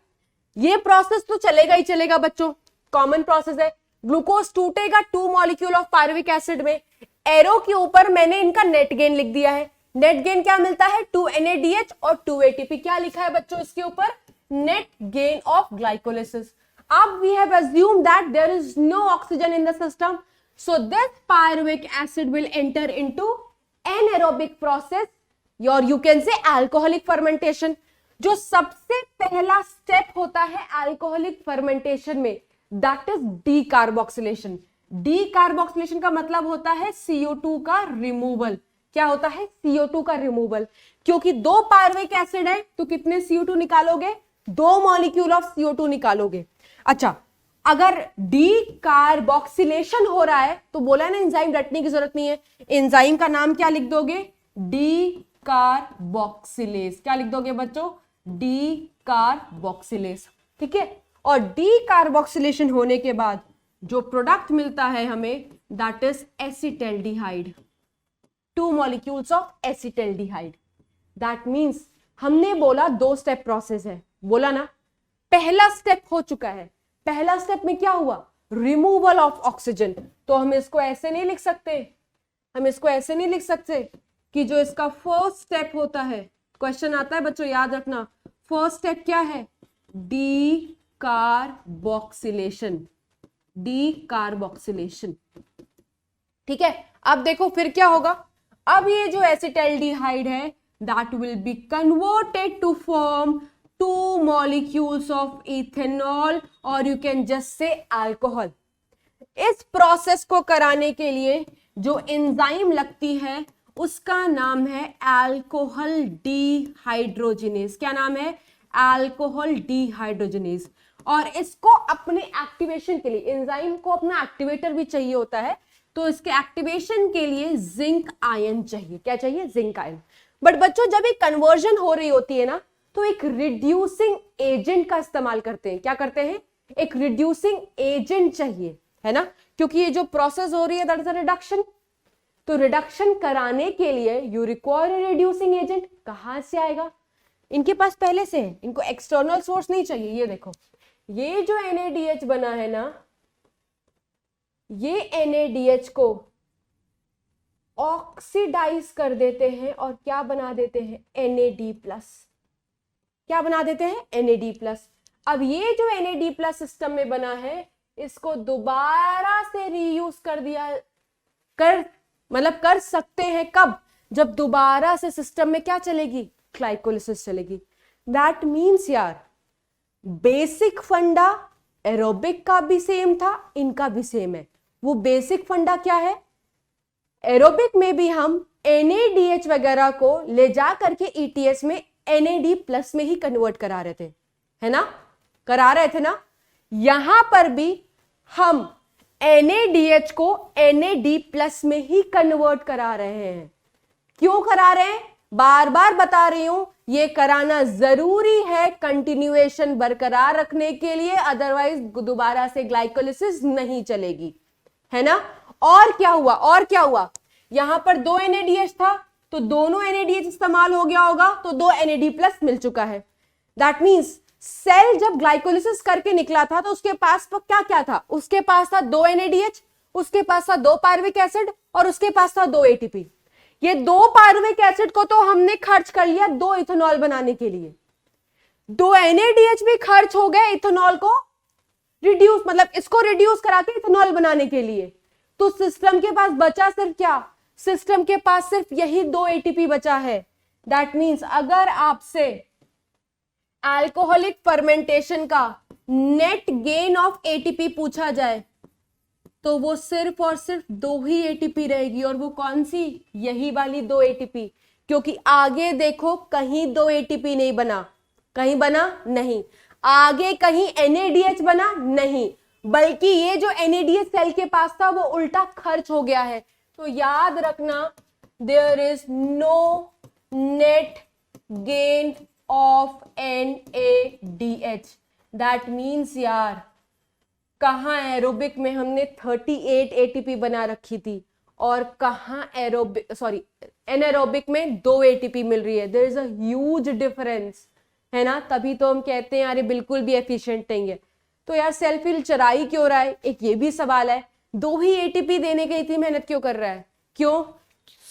ये प्रोसेस तो चलेगा ही चलेगा बच्चों, कॉमन प्रोसेस है। ग्लूकोज टूटेगा 2 मॉलिक्यूल ऑफ पायरुविक एसिड में। एरो के ऊपर मैंने इनका नेट गेन लिख दिया है। नेट गेन क्या मिलता है? 2 NADH और 2 ATP। क्या लिखा है बच्चों इसके ऊपर? Net gain of glycolysis. अब we have assumed that there is no oxygen in the system, so this pyruvic acid will enter into anaerobic process, or you can say alcoholic fermentation। जो सबसे पहला स्टेप होता है alcoholic fermentation में, that is decarboxylation. Decarboxylation का मतलब होता है CO2 का रिमूवल। क्या होता है? CO2 का रिमूवल। क्योंकि 2 पायरुविक एसिड है तो कितने CO2 निकालोगे? 2 मॉलिक्यूल ऑफ CO2 निकालोगे। अच्छा, अगर डीकार्बोक्सिलेशन हो रहा है तो बोला है ना एंजाइम रटने की जरूरत नहीं है, एंजाइम का नाम क्या लिख दोगे? डीकार्बोक्सिलेज। क्या लिख दोगे बच्चों? डीकार्बोक्सिलेज। ठीक है, और डीकार्बोक्सिलेशन होने के बाद जो प्रोडक्ट मिलता है हमें, that is acetaldehyde. 2 molecules of acetaldehyde. That means हमने बोला 2 स्टेप प्रोसेस है, बोला ना? पहला स्टेप हो चुका है। पहला स्टेप में क्या हुआ? Removal of oxygen. तो हम इसको ऐसे नहीं लिख सकते, हम इसको ऐसे नहीं लिख सकते कि जो इसका फर्स्ट स्टेप होता है, क्वेश्चन आता है बच्चों याद रखना, फर्स्ट स्टेप क्या है? डीकार्बोक्सिलेशन। डीकार्बोक्सिलेशन। ठीक है, अब देखो फिर क्या होगा? अब ये जो एसिटल्डिहाइड है that will be converted to form 2 molecules of ethanol, और you can just say alcohol। इस प्रोसेस को कराने के लिए जो एंजाइम लगती है उसका नाम है अल्कोहल डीहाइड्रोजिनेज। क्या नाम है? Alcohol dehydrogenase. और इसको अपने एक्टिवेशन के लिए, एंजाइम को अपना एक्टिवेटर भी चाहिए होता है, तो इसके एक्टिवेशन के लिए जिंक आयन चाहिए। क्या चाहिए? Zinc ion. बट बच्चों जब एक कन्वर्जन हो रही होती है ना, तो एक रिड्यूसिंग एजेंट का इस्तेमाल करते हैं। क्या करते हैं? एक रिड्यूसिंग एजेंट चाहिए, है ना? क्योंकि ये जो प्रोसेस हो रही है दैट इज अ रिडक्शन। तो रिडक्शन कराने के लिए you require a reducing agent. कहां से आएगा? इनके पास पहले से है, इनको एक्सटर्नल सोर्स नहीं चाहिए। ये देखो, ये जो NADH बना है ना, ये NADH को ऑक्सीडाइज कर देते हैं और क्या बना देते हैं? NAD+। क्या बना देते हैं? NAD+। अब ये जो NAD+ सिस्टम में बना है, इसको दोबारा से रीयूज कर सकते हैं। कब? जब दोबारा से सिस्टम में क्या चलेगी? ग्लाइकोलिसिस चलेगी। दैट मीन्स यार बेसिक फंडा एरोबिक का भी सेम था, इनका भी सेम है। वो बेसिक फंडा क्या है? एरोबिक में भी हम NADH वगैरह को ले जा करके ETS में NAD+ में ही कन्वर्ट करा रहे थे, है ना? करा रहे थे ना? यहां पर भी हम NADH को NAD+ में ही कन्वर्ट करा रहे हैं। क्यों करा रहे हैं? बार बार बता रही हूं, ये कराना जरूरी है कंटिन्यूएशन बरकरार रखने के लिए, अदरवाइज दोबारा से ग्लाइकोलिसिस नहीं चलेगी, है ना। और क्या हुआ, यहां पर 2 NADH था तो दोनों NADH इस्तेमाल हो गया होगा, तो 2 NAD+ मिल चुका है। दैट मीन्स सेल जब ग्लाइकोलिसिस करके निकला था तो उसके पास क्या था, उसके पास था 2 NADH, उसके पास था 2 पायरुविक एसिड और उसके पास था 2 ATP। ये 2 पायरुविक एसिड को तो हमने खर्च कर लिया 2 इथेनॉल बनाने के लिए, 2 NADH भी खर्च हो गए इथेनॉल को रिड्यूस, मतलब इसको रिड्यूस करा के इथेनॉल बनाने के लिए। तो सिस्टम के पास बचा सिर्फ क्या, सिस्टम के पास सिर्फ यही 2 ATP बचा है। दैट मीन्स अगर आपसे अल्कोहलिक फर्मेंटेशन का नेट गेन ऑफ ATP पूछा जाए तो वो सिर्फ और सिर्फ 2 ही ATP रहेगी, और वो कौन सी, यही वाली 2 ATP, क्योंकि आगे देखो कहीं 2 ATP नहीं बना, कहीं बना नहीं, आगे कहीं NADH बना नहीं, बल्कि ये जो NADH सेल के पास था वो उल्टा खर्च हो गया है। तो याद रखना, there is no net gain of NADH। That means यार, कहां एरोबिक में हमने 38 ATP बना रखी थी और कहां एनारोबिक में 2 ATP मिल रही है। There is a huge difference, है ना। तभी तो हम कहते हैं यार बिल्कुल भी एफिशिएंट नहीं है। तो यार सेल फिल चराई क्यों रहा है, एक ये भी सवाल है। 2 ही ATP देने के इतनी मेहनत क्यों कर रहा है, क्यों?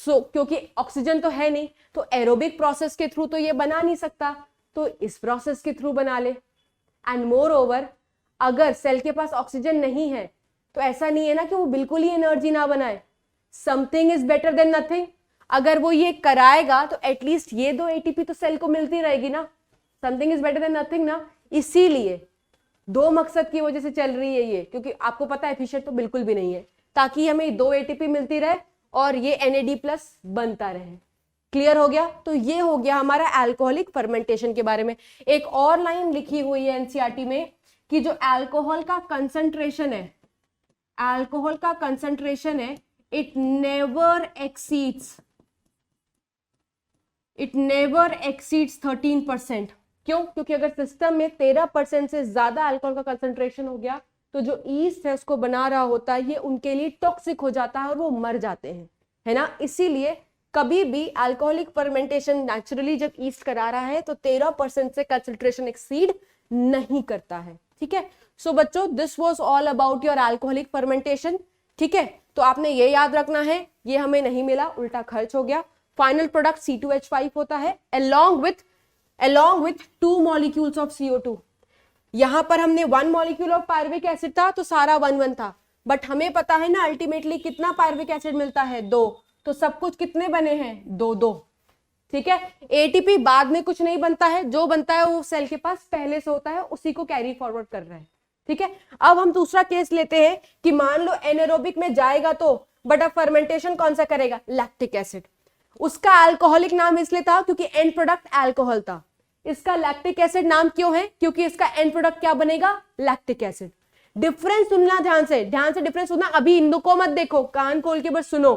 क्योंकि ऑक्सीजन तो है नहीं, तो एरोबिक प्रोसेस के थ्रू तो ये बना नहीं सकता, तो इस प्रोसेस के थ्रू बना ले। एंड मोर ओवर, अगर सेल के पास ऑक्सीजन नहीं है तो ऐसा नहीं है ना कि वो बिल्कुल ही एनर्जी ना बनाए, something is better than nothing. अगर वो ये कराएगा तो एटलीस्ट ये 2 ATP तो सेल को मिलती रहेगी ना, something is better than nothing ना। इसीलिए 2 मकसद की वजह से चल रही है ये, क्योंकि आपको पता है एफिशिएंट तो बिल्कुल भी नहीं है, ताकि हमें 2 ATP मिलती रहे और ये NAD+ बनता रहे। क्लियर हो गया। तो ये हो गया हमारा अल्कोहलिक फर्मेंटेशन के बारे में। एक और लाइन लिखी हुई है NCERT में कि जो अल्कोहल का कंसंट्रेशन है, अल्कोहल का कंसंट्रेशन है, इट नेवर एक्सीड्स 13%। क्यों? क्योंकि अगर सिस्टम में 13% से ज्यादा अल्कोहल का कंसंट्रेशन हो गया तो जो ईस्ट है उसको बना रहा होता है, ये उनके लिए टॉक्सिक हो जाता है और वो मर जाते हैं, है ना। इसीलिए कभी भी अल्कोहलिक फर्मेंटेशन नेचुरली जब ईस्ट करा रहा है तो 13% से कंसंट्रेशन एक्सीड नहीं करता है, ठीक है। सो बच्चों, this was all about your alcoholic fermentation, ठीक है। तो आपने ये याद रखना है, ये हमें नहीं मिला, उल्टा खर्च हो गया। फाइनल प्रोडक्ट C2H5 होता है along with 2 molecules of CO2। यहां पर हमने 1 molecule ऑफ पायरुविक एसिड था तो सारा 1 था, बट हमें पता है ना अल्टीमेटली कितना पायरुविक एसिड मिलता है, 2। तो सब कुछ कितने बने हैं, 2। ठीक है। ATP बाद में कुछ नहीं बनता है, जो बनता है वो सेल के पास पहले से होता है, उसी को कैरी फॉरवर्ड कर रहा है, ठीक है। अब हम दूसरा केस लेते हैं कि मान लो एनारोबिक में जाएगा तो, बट अब फर्मेंटेशन कौन सा करेगा, लैक्टिक एसिड। उसका अल्कोहलिक नाम इसलिए था क्योंकि एंड प्रोडक्ट अल्कोहल था। इसका लैक्टिक एसिड नाम क्यों है, क्योंकि इसका एंड प्रोडक्ट क्या बनेगा, लैक्टिक एसिड। डिफरेंस सुनना ध्यान से डिफरेंस सुनना। अभी इंदु को मत देखो, कान खोल के बस सुनो।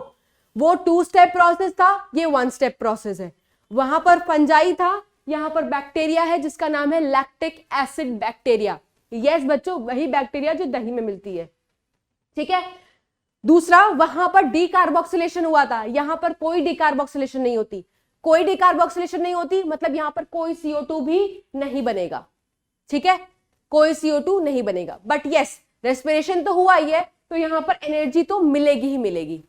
वो 2 स्टेप प्रोसेस था, ये 1 स्टेप प्रोसेस है। वहां पर फंजाई था, यहां पर बैक्टीरिया है जिसका नाम है लैक्टिक एसिड बैक्टीरिया। यस बच्चों, वही बैक्टीरिया जो दही में मिलती है, ठीक है। दूसरा, वहां पर डीकार्बोक्सिलेशन हुआ था, यहां पर कोई डीकार्बोक्सिलेशन नहीं होती। कोई डीकार्बोक्सिलेशन नहीं होती मतलब यहां पर कोई CO2 भी नहीं बनेगा, ठीक है, कोई CO2 नहीं बनेगा। बट यस, रेस्पिरेशन तो हुआ ही है, तो यहां पर एनर्जी तो मिलेगी ही मिलेगी,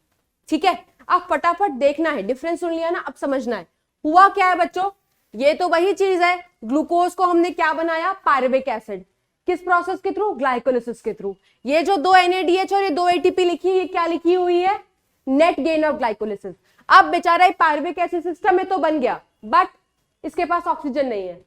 ठीक है। अब फटाफट देखना है, डिफरेंस सुन लिया ना, अब समझना है हुआ क्या है बच्चों। ये तो वही चीज है, ग्लूकोज को हमने क्या बनाया, पायरुविक एसिड। किस प्रोसेस के थ्रू, ग्लाइकोलिसिस के थ्रू। ये जो 2 NADH और ये 2 ATP लिखी है, ये क्या लिखी हुई है, नेट गेन ऑफ ग्लाइकोलिसिस। अब बेचारा पायरुविक एसिड सिस्टम में तो बन गया, बट इसके पास ऑक्सीजन नहीं है,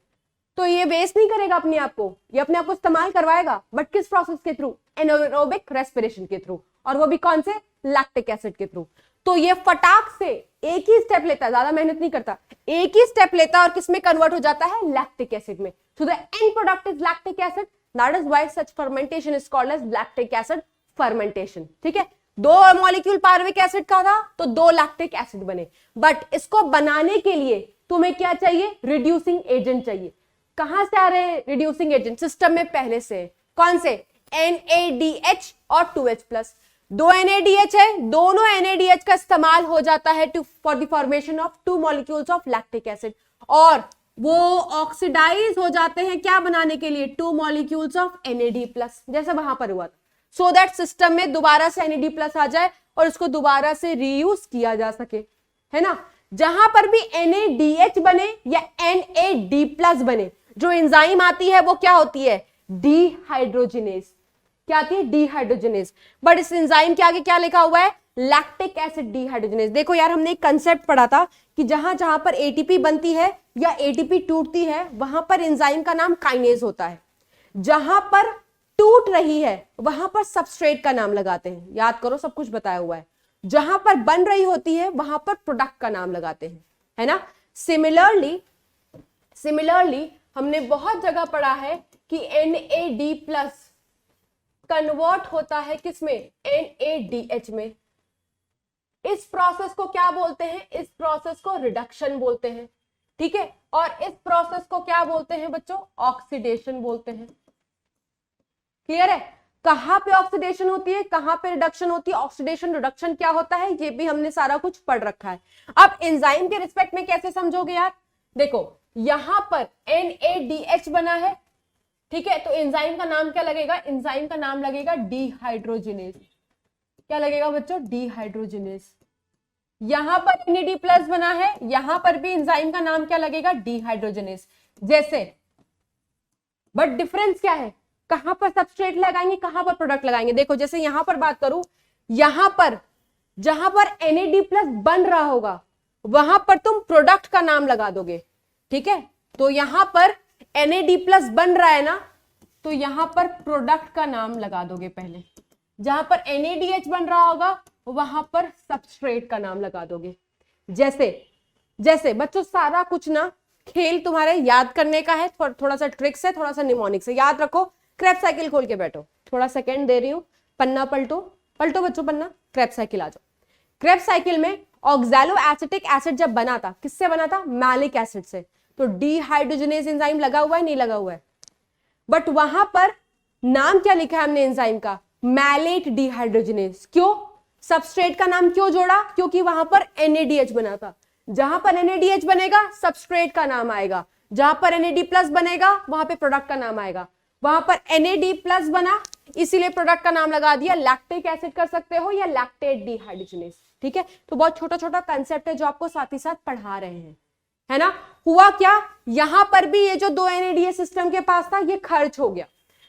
तो ये वेस्ट नहीं करेगा अपने आप को, ये अपने आप को इस्तेमाल करवाएगा, बट किस प्रोसेस के थ्रू, एनारोबिक रेस्पिरेशन के थ्रू, और वो भी कौन से, लैक्टिक एसिड के थ्रू। तो ये फटाक से एक ही स्टेप लेता है, ज्यादा मेहनत नहीं करता, एक ही स्टेप लेता है और किसमें कन्वर्ट हो जाता है, लैक्टिक एसिड में। So the end product is lactic acid. That is why such fermentation is called as lactic acid fermentation. ठीक है, 2 मॉलिक्यूल पायरुविक एसिड का था तो 2 लैक्टिक एसिड बने, बट इसको बनाने के लिए तुम्हें क्या चाहिए, रिड्यूसिंग एजेंट चाहिए। कहां से आ रहे हैं रिड्यूसिंग एजेंट, सिस्टम में पहले से। कौन से, NADH और 2H+। 2 NADH है, दोनों NADH का इस्तेमाल हो जाता है for the formation of 2 molecules of lactic acid, और वो ऑक्सीडाइज हो जाते हैं क्या बनाने के लिए, 2 मॉलिक्यूल्स ऑफ NAD+, जैसे वहां पर हुआ था, सो दैट सिस्टम में दोबारा से NAD+ आ जाए और उसको दोबारा से रीयूज किया जा सके, है ना। जहां पर भी NADH बने या NAD+ बने, जो एंजाइम आती है वो क्या होती है, डीहाइड्रोजिनेज। क्या आती है, डीहाइड्रोजिनेज। बट इस एंजाइम के आगे क्या लिखा हुआ है, लैक्टिक एसिड डीहाइड्रोजिनेज। देखो यार, हमने एक कंसेप्ट पढ़ा था कि जहां जहां पर एटीपी बनती है या एटीपी टूटती है वहां पर एंजाइम का नाम काइनेज होता है, जहां पर टूट रही है वहां पर सबस्ट्रेट का नाम लगाते हैं। याद करो, सब कुछ बताया हुआ है। जहां पर बन रही होती है वहां पर प्रोडक्ट का नाम लगाते हैं, है ना। सिमिलरली हमने बहुत जगह पढ़ा है कि NAD+ कन्वर्ट होता है किसमें, NADH में। इस प्रोसेस को क्या बोलते हैं, इस प्रोसेस को रिडक्शन बोलते हैं। ठीक है, और इस प्रोसेस को क्या बोलते हैं बच्चों, ऑक्सीडेशन बोलते हैं। क्लियर है, कहां पे ऑक्सीडेशन होती है, कहां पे रिडक्शन होती है, ऑक्सीडेशन रिडक्शन क्या होता है, ये भी हमने सारा कुछ पढ़ रखा है। अब एंजाइम के रिस्पेक्ट में कैसे समझोगे यार, देखो यहां पर NADH बना है, ठीक है, तो एंजाइम का नाम क्या लगेगा, एंजाइम का नाम लगेगा डीहाइड्रोजिनेज। क्या लगेगा बच्चों, डीहाइड्रोजिनेज। यहां पर NAD+ बना है, यहां पर भी एंजाइम का नाम क्या लगेगा, डीहाइड्रोजिनेज जैसे। बट डिफरेंस क्या है, कहां पर सबस्ट्रेट लगाएंगे, कहां पर प्रोडक्ट लगाएंगे। देखो जैसे यहां पर बात करूं, यहां पर जहां पर NAD+ बन रहा होगा वहां पर तुम प्रोडक्ट का नाम लगा दोगे। ठीक है, तो यहां पर NAD+ बन रहा है ना, तो यहां पर प्रोडक्ट का नाम लगा दोगे पहले। जहां पर NADH बन रहा होगा वहां पर सबस्ट्रेट का नाम लगा दोगे। जैसे बच्चों सारा कुछ ना खेल तुम्हारे याद करने का है, थोड़ा सा ट्रिक्स है, थोड़ा सा निमोनिक्स है। याद रखो, क्रेब साइकिल खोल के बैठो, थोड़ा सेकंड दे रही हूं, पन्ना पलटो बच्चों, पन्ना, क्रेब साइकिल आ जाओ। क्रेब साइकिल में ऑक्सैलो एसिटिक एसिड जब बना था, किससे बना था, मैलिक एसिड से। तो डीहाइड्रोजिनेज एंजाइम लगा हुआ है, नहीं लगा हुआ है, बट वहां पर नाम क्या लिखा है हमने एंजाइम का, मैलेट डीहाइड्रोजिनेज। क्यों, सबस्ट्रेट का नाम क्यों जोड़ा, क्योंकि वहां पर NADH बना था। जहां पर NADH बनेगा सबस्ट्रेट का नाम आएगा, जहां पर NAD+ बनेगा वहां पे प्रोडक्ट का नाम आएगा। वहां पर NAD+ बना, इसीलिए प्रोडक्ट का नाम लगा दिया, लैक्टिक एसिड कर सकते हो या लैक्टेट डीहाइड्रोजिनेज। ठीक है, तो बहुत छोटा छोटा कंसेप्ट है जो आपको साथ ही साथ पढ़ा रहे हैं, है ना। हुआ क्या, यहां पर भी ये जो 2 NADH सिस्टम के पास था ये खर्च हो गया,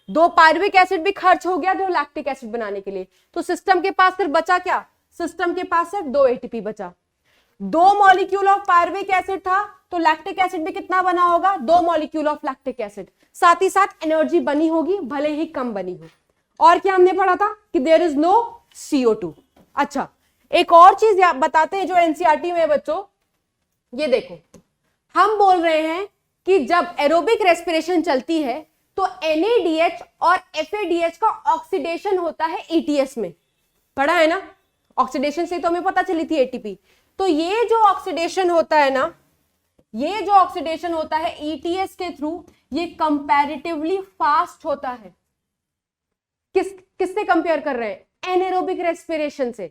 2 पायरुविक एसिड भी खर्च हो गया 2 लैक्टिक एसिड बनाने के लिए। तो सिस्टम के पास सिर्फ बचा क्या, सिस्टम के पास सिर्फ 2 ATP बचा। 2 मॉलिक्यूल ऑफ पायरुविक एसिड था तो लैक्टिक एसिड भी कितना बना होगा, 2 मॉलिक्यूल ऑफ लैक्टिक एसिड। साथ ही साथ एनर्जी बनी होगी, भले ही कम बनी हो। और क्या हमने पढ़ा था कि देयर इज नो CO2। अच्छा, एक और चीज बताते हैं जो NCERT में है बच्चों, ये देखो, हम बोल रहे हैं कि जब एरोबिक रेस्पिरेशन चलती है तो NADH और FADH का ऑक्सीडेशन होता है ETS में, पढ़ा है ना। ऑक्सीडेशन से तो हमें पता चली थी ATP। तो ये जो ऑक्सीडेशन होता है ना, ये जो ऑक्सीडेशन होता है ETS के थ्रू, ये कंपैरेटिवली फास्ट होता है। किससे कंपेयर कर रहे हैं, एनएरोबिक रेस्पिरेशन से।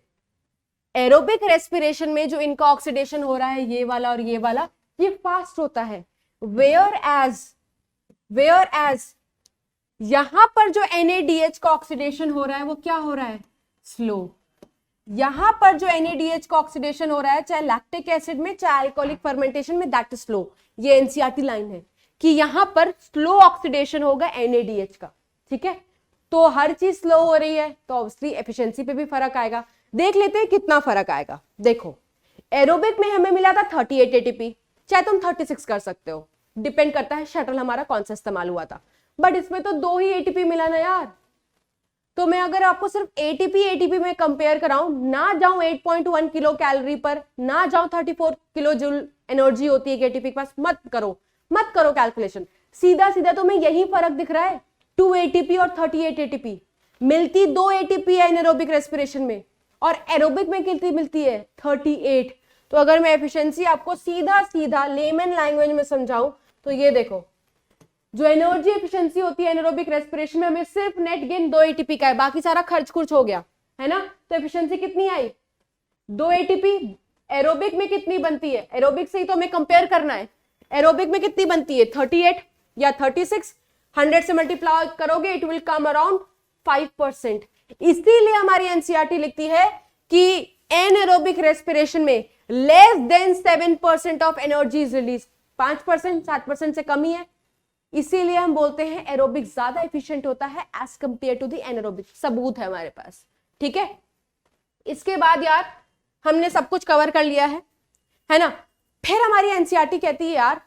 एरोबिक रेस्पिरेशन में जो इनका ऑक्सीडेशन हो रहा है, ये वाला और ये वाला, ये फास्ट होता है। वेयर एज यहां पर जो NADH का ऑक्सीडेशन हो रहा है वो क्या हो रहा है, स्लो। यहां पर जो NADH का ऑक्सीडेशन हो रहा है, चाहे लैक्टिक एसिड में चाहे अल्कोहलिक फर्मेंटेशन में, दैट इज स्लो। ये NCERT लाइन है कि यहां पर स्लो ऑक्सीडेशन होगा NADH का। ठीक है, तो हर चीज स्लो हो रही है तो ऑब्वियसली एफिशिएंसी पे भी फर्क आएगा। देख लेते हैं कितना फर्क आएगा। देखो, एरोबिक में हमें मिला था 38 ATP, चाहे तुम 36 कर सकते हो, डिपेंड करता है शटल हमारा कौन सा इस्तेमाल हुआ था। बट इसमें तो 2 ही ATP मिला ना यार। तो मैं अगर आपको सिर्फ ATP में कंपेयर कराऊं, ना जाऊं 8.1 किलो कैलोरी पर, ना जाऊं 34 किलो जूल एनर्जी होती है ATP के पास, मत करो कैलकुलेशन। सीधा सीधा तुम्हें यही फर्क दिख रहा है, 2 ATP और 38 ATP। मिलती 2 एटीपी है एनारोबिक रेस्पिरेशन में, और एरोबिक में कितनी मिलती है 38। तो अगर मैं एफिशिएंसी आपको सीधा सीधा लेमन लैंग्वेज में समझाऊं तो ये देखो, जो एनर्जी एफिशिएंसी होती है एनारोबिक रेस्पिरेशन में, हमें सिर्फ नेट गेन 2 एटीपी का है, बाकी सारा खर्च खुर्च हो गया है ना। तो एफिशिएंसी कितनी आई 2 एटीपी। एरोबिक में कितनी बनती है, एरोबिक से ही तो हमें कंपेयर करना है, एरोबिक में कितनी बनती है 38 या 36, 100 से मल्टीप्लाई करोगे इट विल कम अराउंड 5%। इसीलिए हमारी एनसीईआरटी लिखती है कि एनारोबिक रेस्पिरेशन में less than 7% of energy is release, 5%, 7% से कम ही है। इसीलिए हम बोलते हैं एरोबिक ज्यादा एफिशिएंट होता है as compare to the anaerobic. सबूत है हमारे पास, ठीक है। इसके बाद यार हमने सब कुछ कवर कर लिया है ना। फिर हमारी एनसीईआरटी कहती है यार,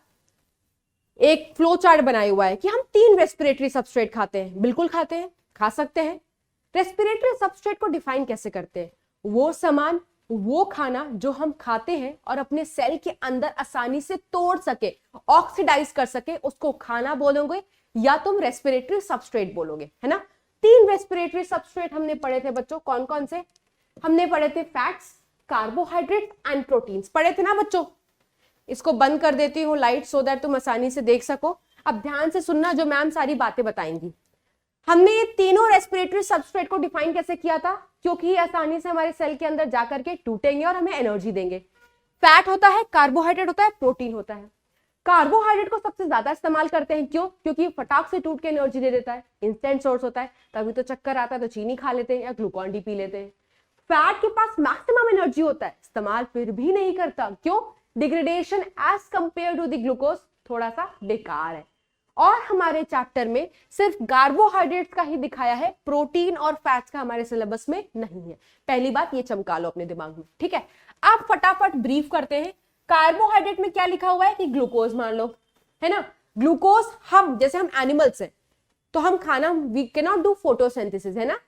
एक फ्लो चार्ट बनाया हुआ है कि हम 3 रेस्पिरेटरी सबस्ट्रेट खाते हैं। बिल्कुल खाते हैं, खा सकते हैं। रेस्पिरेटरी सबस्ट्रेट को डिफाइन कैसे करते हैं, वो सामान, वो खाना जो हम खाते हैं और अपने सेल के अंदर आसानी से तोड़ सके, ऑक्सीडाइज कर सके, उसको खाना बोलोगे या तुम रेस्पिरेटरी सबस्ट्रेट बोलोगे, है ना। 3 रेस्पिरेटरी सबस्ट्रेट हमने पढ़े थे बच्चों, कौन कौन से हमने पढ़े थे, फैट्स, कार्बोहाइड्रेट एंड प्रोटीन्स पढ़े थे ना बच्चों। इसको बंद कर देती हूँ लाइट सो दैट तुम आसानी से देख सको। अब ध्यान से सुनना जो मैम सारी बातें बताएंगी। हमने ये तीनों रेस्पिरेटरी सबस्ट्रेट को डिफाइन कैसे किया था, क्योंकि ये आसानी से हमारे सेल के अंदर जाकर के टूटेंगे और हमें एनर्जी देंगे। फैट होता है, कार्बोहाइड्रेट होता है, प्रोटीन होता है। कार्बोहाइड्रेट को सबसे ज्यादा इस्तेमाल करते हैं, क्यों, क्योंकि फटाक से टूट के एनर्जी दे देता है, इंस्टेंट सोर्स होता है। तभी तो चक्कर आता है तो चीनी खा लेते हैं या ग्लूकॉन डी पी लेते हैं। फैट के पास मैक्सिमम एनर्जी होता है, इस्तेमाल फिर भी नहीं करता, क्यों, degradation as compare to the glucose थोड़ा सा बेकार है। और हमारे चैप्टर में सिर्फ कार्बोहाइड्रेट्स का ही दिखाया है, प्रोटीन और फैट्स का हमारे सिलेबस में नहीं है। पहली बात ये चमका लो अपने दिमाग में, ठीक है। आप फटाफट ब्रीफ करते हैं। कार्बोहाइड्रेट में क्या लिखा हुआ है कि ग्लूकोज मान लो, है ना। ग्लूकोज हम जैसे हम एनिमल्स हैं तो हम खाना, we can not do photosynthesis, है ना,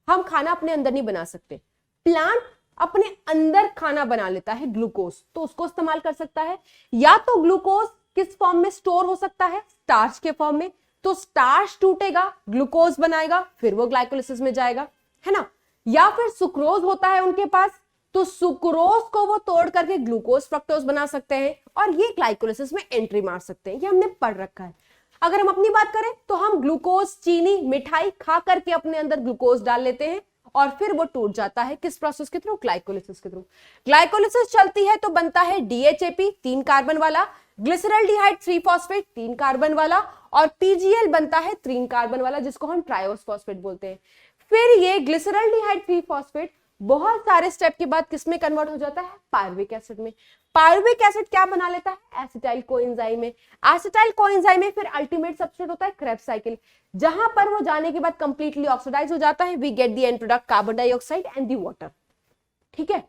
हम खाना अपने अंदर नहीं बना सकते। प्लांट अपने अंदर खाना बना लेता है ग्लूकोज, तो उसको इस्तेमाल कर सकता है। या तो ग्लूकोज किस फॉर्म में स्टोर हो सकता है, स्टार्च के फॉर्म में, तो स्टार्च टूटेगा, ग्लूकोज बनाएगा, फिर वो ग्लाइकोलिसिस में जाएगा, है ना। या फिर सुक्रोज होता है उनके पास, तो सुक्रोज को वो तोड़ करके ग्लूकोज फ्रक्टोज बना सकते हैं और ये ग्लाइकोलिसिस में एंट्री मार सकते हैं। ये हमने पढ़ रखा है। अगर हम अपनी बात करें तो हम ग्लूकोज, चीनी, मिठाई खा करके अपने अंदर ग्लूकोज डाल लेते हैं और फिर वो टूट जाता है किस प्रोसेस के थ्रू, ग्लाइकोलिसिस के थ्रू। ग्लाइकोलिसिस चलती है तो बनता है डीएचएपी 3 कार्बन वाला, ग्लिसरॉल्डिहाइड 3 फॉस्फेट 3 कार्बन वाला, और पीजीएल बनता है 3 कार्बन वाला जिसको हम ट्रायोस फॉस्फेट बोलते हैं। फिर ये ग्लिसरॉल्डिहाइड 3 फॉस्फेट बहुत सारे स्टेप के बाद किसमें कन्वर्ट हो जाता है, पायरुविक एसिड में। पायरुविक एसिड क्या बना लेता है, एसिटाइल कोएंजाइम में। एसिटाइल कोएंजाइम में फिर अल्टीमेट सबस्ट्रेट होता है क्रेब्स साइकिल, जहां पर वो जाने के बाद कंप्लीटली ऑक्सीडाइज हो जाता है। We get the end product carbon dioxide and the water, ठीक है।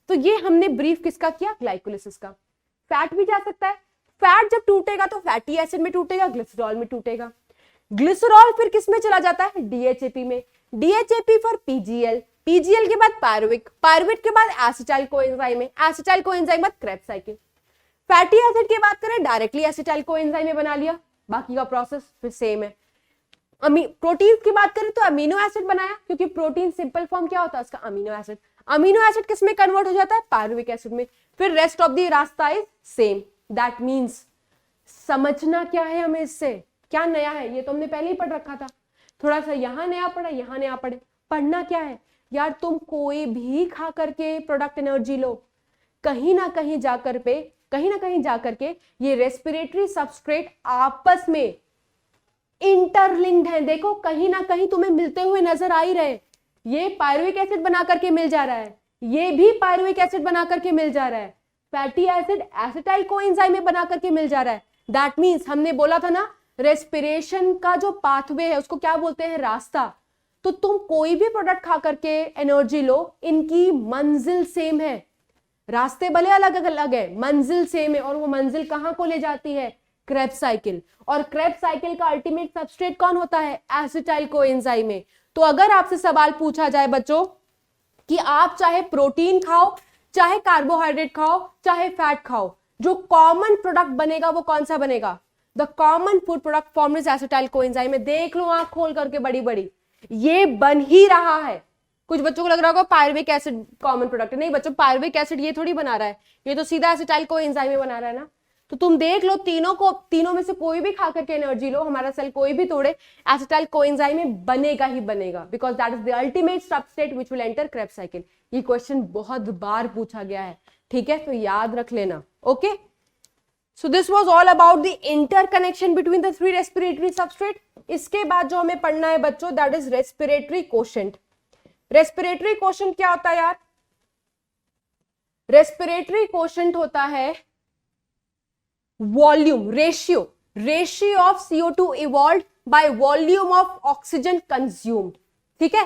तो ये हमने ब्रीफ किसका किया, ग्लाइकोलिसिस का। फैट भी जा सकता है, फैट जब टूटेगा तो फैटी एसिड में टूटेगा, ग्लिसरॉल में टूटेगा। ग्लिसरॉल फिर किस में चला जाता है, डीएचएपी में। डीएचएपी फॉर पीजीएल, पीजीएल के बाद पायरुविक, पायरुविक के बाद एसिटाइल कोएंजाइम में, एसिटाइल कोएंजाइम बाद क्रेब्स साइकिल। फैटी एसिड की बात करें डायरेक्टली एसिटाइल कोएंजाइम में बना लिया, बाकी का प्रोसेस फिर सेम है। प्रोटीन की बात करें तो अमीनो एसिड बनाया, क्योंकि प्रोटीन सिंपल फॉर्म क्या होता है उसका, अमीनो एसिड। अमीनो एसिड किस में कन्वर्ट हो जाता है, पायरुविक एसिड में। फिर रेस्ट ऑफ द रास्ता इज सेम। दैट मींस समझना क्या है हमें इससे, क्या नया है, ये तो हमने पहले ही पढ़ रखा था। थोड़ा सा यहाँ नया पढ़ा, यहाँ नया पढ़े। पढ़ना क्या है यार, तुम कोई भी खा करके प्रोडक्ट एनर्जी लो, कहीं ना कहीं जाकर के ये रेस्पिरेटरी सबस्ट्रेट आपस में इंटरलिंक्ड है। देखो कहीं ना कहीं तुम्हें मिलते हुए नजर आ ही रहे। ये पायरुविक एसिड बना करके मिल जा रहा है, ये भी पायरुविक एसिड बना करके मिल जा रहा है, फैटी एसिड एसिटाइल कोएंजाइम में बना करके मिल जा रहा है। दैट मींस हमने बोला था ना, रेस्पिरेशन का जो पाथवे है उसको क्या बोलते हैं, रास्ता। तो तुम कोई भी प्रोडक्ट खा करके एनर्जी लो, इनकी मंजिल सेम है। रास्ते भले अलग अलग है, मंजिल सेम है। और वो मंजिल कहां को ले जाती है, क्रेब्स साइकिल। और क्रेब्स साइकिल का अल्टीमेट सबस्ट्रेट कौन होता है, एसिटाइल कोएंजाइम में। तो अगर आपसे सवाल पूछा जाए बच्चों कि आप चाहे प्रोटीन खाओ, चाहे कार्बोहाइड्रेट खाओ, चाहे फैट खाओ, जो कॉमन प्रोडक्ट बनेगा वो कौन सा बनेगा, the common food product formed is acetyl coenzyme में। देख लो आंख खोल करके बड़ी बड़ी, ये बन ही रहा है। कुछ बच्चों को लग रहा होगा पायरुविक एसिड कॉमन प्रोडक्ट है, नहीं बच्चों, पायरुविक एसिड ये थोड़ी बना रहा है, ये तो सीधा एसिटाइल कोएंजाइम में बना रहा है ना। तो तुम देख लो, तीनों में से कोई भी खा करके एनर्जी लो, हमारा सेल कोई भी तोड़े, एसिटाइल कोएंजाइम में बनेगा ही बनेगा, because that is the ultimate substrate which will enter Krebs cycle. ये क्वेश्चन बहुत बार पूछा गया है, ठीक है, तो याद रख लेना। Okay, so this was all about the interconnection between the three respiratory substrate. इसके बाद जो हमें पढ़ना है बच्चों, that is respiratory quotient. Respiratory quotient क्या होता है यार? रेस्पिरेटरी कोशेंट होता है volume, ratio of CO2 evolve by volume of oxygen consumed. ठीक है,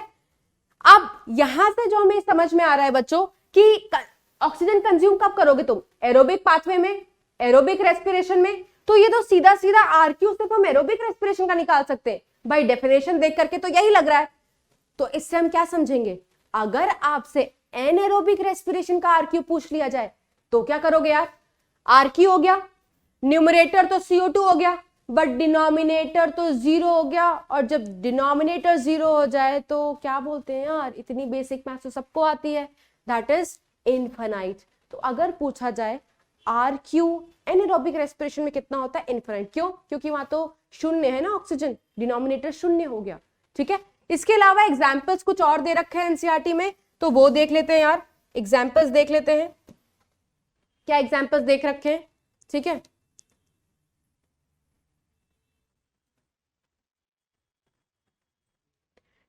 अब यहां से जो हमें समझ में आ रहा है बच्चों कि ऑक्सीजन कंज्यूम कब करोगे तुम? एरोबिक पाथवे में, एरोबिक रेस्पिरेशन में। तो ये तो सीधा सीधा आरक्यू सिर्फ हम एरोबिक रेस्पिरेशन का निकाल सकते हैं भाई, डेफिनेशन देख करके तो यही लग रहा है। तो इससे हम क्या समझेंगे? अगर आपसे एनएरोबिक रेस्पिरेशन का आरक्यू पूछ लिया जाए तो क्या करोगे यार? आरक्यू हो गया, न्यूमरेटर तो CO2 हो गया, बट डिनोमिनेटर तो 0 हो गया, और जब डिनोमिनेटर 0 हो जाए तो क्या बोलते हैं यार, इतनी बेसिक मैथ्स तो सबको आती है, दैट इज इनफाइनाइट। तो अगर पूछा जाए आरक्यू एनएरोबिक रेस्पिरेशन में कितना होता है? इनफाइनाइट। क्यों? क्योंकि वहां तो शून्य है ना, ऑक्सीजन, डिनोमिनेटर शून्य हो गया। ठीक है, इसके अलावा एग्जाम्पल्स कुछ और दे रखे हैं एनसीईआरटी में, तो वो देख लेते हैं यार, एग्जाम्पल्स देख लेते हैं, क्या एग्जाम्पल्स देख रखे हैं। ठीक है,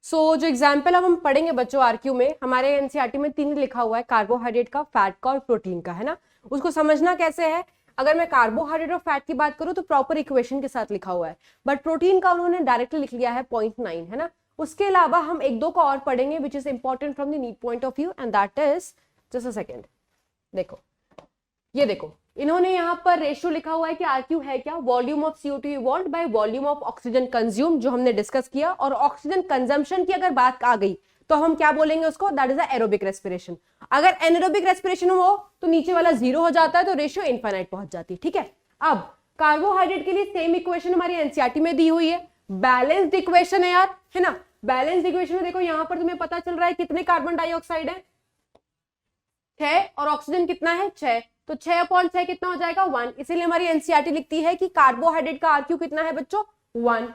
जो एग्जाम्पल अब हम पढ़ेंगे बच्चों आरक्यू में, हमारे एनसीईआरटी में 3 लिखा हुआ है, कार्बोहाइड्रेट का, फैट का और प्रोटीन का, है ना। उसको समझना कैसे है? अगर मैं कार्बोहाइड्रेट और फैट की बात करूं तो प्रॉपर इक्वेशन के साथ लिखा हुआ है, बट प्रोटीन का उन्होंने डायरेक्टली लिख लिया है 0.9, है ना। उसके अलावा हम 1-2 को और पढ़ेंगे which is important from the need point of view, and that is, just a second, देखो ये देखो, इन्होंने यहाँ पर रेशियो लिखा हुआ है कि आरक्यू है क्या? Volume of CO2 evolve by volume of oxygen consume, जो हमने डिस्कस किया। और ऑक्सीजन कंजम्पशन की अगर बात आ गई तो हम क्या बोलेंगे उसको? That is aerobic respiration. अगर एनारोबिक रेस्पिरेशन हो तो नीचे वाला 0 हो जाता है, तो रेशियो इनफाइनाइट पहुंच जाती है। ठीक है, अब कार्बोहाइड्रेट के लिए सेम इक्वेशन हमारी एनसीईआरटी में दी हुई है, बैलेंस्ड इक्वेशन है यार, है ना। बैलेंस्ड इक्वेशन में देखो यहाँ पर तुम्हें पता चल रहा है कितने कार्बन डाइऑक्साइड है? 6, और ऑक्सीजन कितना है? 6, तो 6/6 कितना हो जाएगा? 1। इसीलिए हमारी एनसीईआरटी लिखती है कि कार्बोहाइड्रेट का आरक्यू कितना है बच्चों? 1।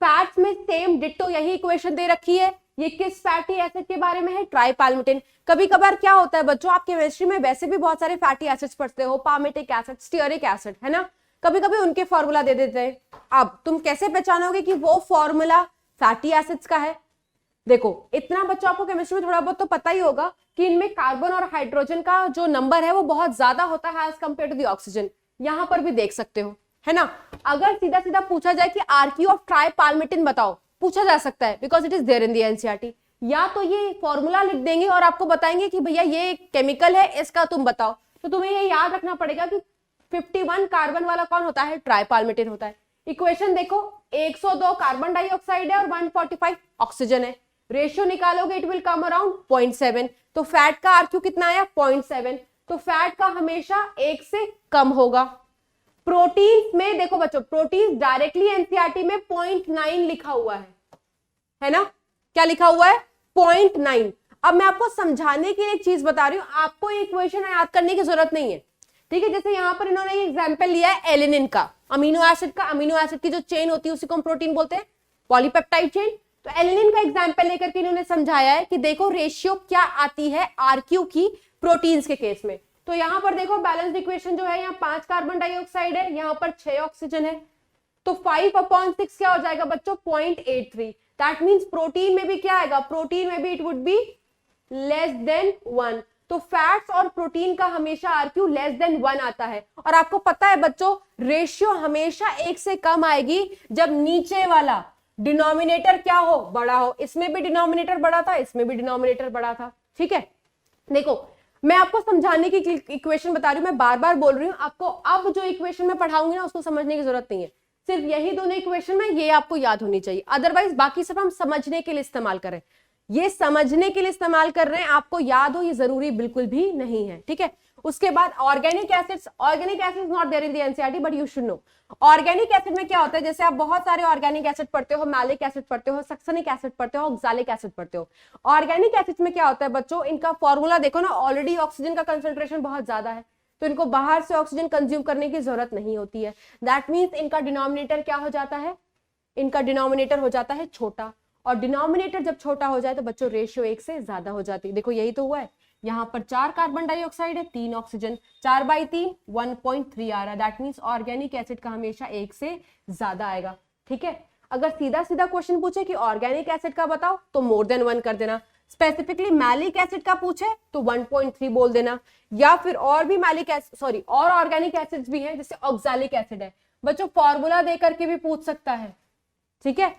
फैट्स में सेम डिट्टो यही इक्वेशन दे रखी है। ये किस फैटी एसिड के बारे में है? ट्राइपाल्मिटिन। कभी कभार क्या होता है बच्चों, आप केमिस्ट्री में वैसे भी बहुत सारे फैटी एसिड्स पढ़ते हो, पामेटिक एसिड, स्टीयरिक एसिड, है ना, कभी कभी उनके फॉर्मूला दे देते हैं। अब तुम कैसे पहचानोगे कि वो फॉर्मूला फैटी एसिड्स का है? देखो, इतना बच्चों आपको केमिस्ट्री में थोड़ा बहुत तो पता ही होगा कि इनमें कार्बन और हाइड्रोजन का जो नंबर है वो बहुत ज्यादा होता है as compare to the oxygen. यहां पर भी देख सकते हो, है ना। अगर सीधा सीधा पूछा जाए कि आरक्यू ऑफ ट्राइपाल्मिटिन बताओ, पूछा जा सकता है, because it is there in the NCERT. या तो ये फॉर्मूला लिख देंगे और आपको बताएंगे कि भैया ये केमिकल है, इसका तुम बताओ। तो तुम्हें ये याद रखना पड़ेगा कि 51 कार्बन वाला कौन होता है? ट्राइपाल्मिटिन होता है। इक्वेशन देखो, 102 कार्बन डाइऑक्साइड है और 145 ऑक्सीजन है। रेशियो निकालोगे, इट विल कम अराउंड 0.7। तो फैट का आरक्यू कितना आया? 0.7। तो फैट का हमेशा 1 से कम होगा। प्रोटीन में देखो बच्चों, प्रोटीन डायरेक्टली एनसीईआरटी में 0.9 लिखा हुआ है ना। क्या लिखा हुआ है? 0.9। अब मैं आपको समझाने के लिए एक चीज बता रही हूं, आपको ये इक्वेशन याद करने की जरूरत नहीं है। ठीक है, जैसे यहां पर इन्होंने एग्जाम्पल लिया है एलिनिन का, अमीनो एसिड का। अमीनो एसिड की जो चेन होती है उसी को हम प्रोटीन बोलते हैं, पॉलीपेप्टाइड चेन। तो एलिनिन का एग्जाम्पल लेकर के इन्होंने समझाया है कि देखो रेशियो क्या आती है आरक्यू की प्रोटीन्स के केस में। तो यहां पर देखो बैलेंस्ड इक्वेशन जो है, यहाँ 5 कार्बन डाइऑक्साइड है, यहाँ पर 6 ऑक्सीजन है। तो 5/6 क्या हो जाएगा बच्चों? 0.83। दैट मीन्स प्रोटीन में भी क्या आएगा? प्रोटीन में भी it would be less than 1। तो फैट्स और प्रोटीन का हमेशा आरक्यू लेस देन 1 आता है। और आपको पता है बच्चों, रेशियो हमेशा 1 से कम आएगी जब नीचे वाला डिनोमिनेटर क्या हो? बड़ा हो। इसमें भी डिनोमिनेटर बड़ा था, इसमें भी डिनोमिनेटर बड़ा था। ठीक है, देखो मैं आपको समझाने की इक्वेशन बता रही हूं, मैं बार बार बोल रही हूं आपको। अब जो इक्वेशन मैं पढ़ाऊंगी ना उसको समझने की जरूरत नहीं है, सिर्फ यही दोनों इक्वेशन में ये आपको याद होनी चाहिए। अदरवाइज बाकी सब हम समझने के लिए इस्तेमाल करें, ये समझने के लिए इस्तेमाल कर रहे हैं, आपको याद हो ये जरूरी बिल्कुल भी नहीं है। ठीक है, उसके बाद organic acids not there in the NCERT but you should know. Organic acid में क्या होता है, जैसे आप बहुत सारे ऑर्गेनिक एसिड पढ़ते हो, मैलिक एसिड पढ़ते हो, सक्सेनिक एसिड पढ़ते हो, ऑक्सैलिक एसिड पढ़ते हो। ऑर्गेनिक एसिड में क्या होता है बच्चों, इनका फॉर्मूला देखो ना, ऑलरेडी ऑक्सीजन का कंसंट्रेशन बहुत ज्यादा है, तो इनको बाहर से ऑक्सीजन कंज्यूम करने की जरूरत नहीं होती है। दैट मीन्स इनका डिनोमिनेटर क्या हो जाता है, इनका डिनोमिनेटर हो जाता है छोटा, और डिनोमिनेटर जब छोटा हो जाए तो बच्चों रेशियो 1 से ज्यादा हो जाती है। देखो यही तो हुआ है, यहाँ पर 4 कार्बन डाइऑक्साइड है, 3 ऑक्सीजन, 4/3 1.3 आ रहा है। दैट मीन्स ऑर्गेनिक एसिड का हमेशा 1 से ज्यादा आएगा। ठीक है, अगर सीधा सीधा क्वेश्चन पूछे कि ऑर्गेनिक एसिड का बताओ तो मोर देन 1 कर देना, स्पेसिफिकली मैलिक एसिड का पूछे तो 1.3 बोल देना, या फिर और भी मैलिक एसिड और ऑर्गेनिक एसिड्स भी हैं, जैसे ऑक्सैलिक एसिड है बच्चों, फॉर्मूला दे करके भी पूछ सकता है। ठीक है,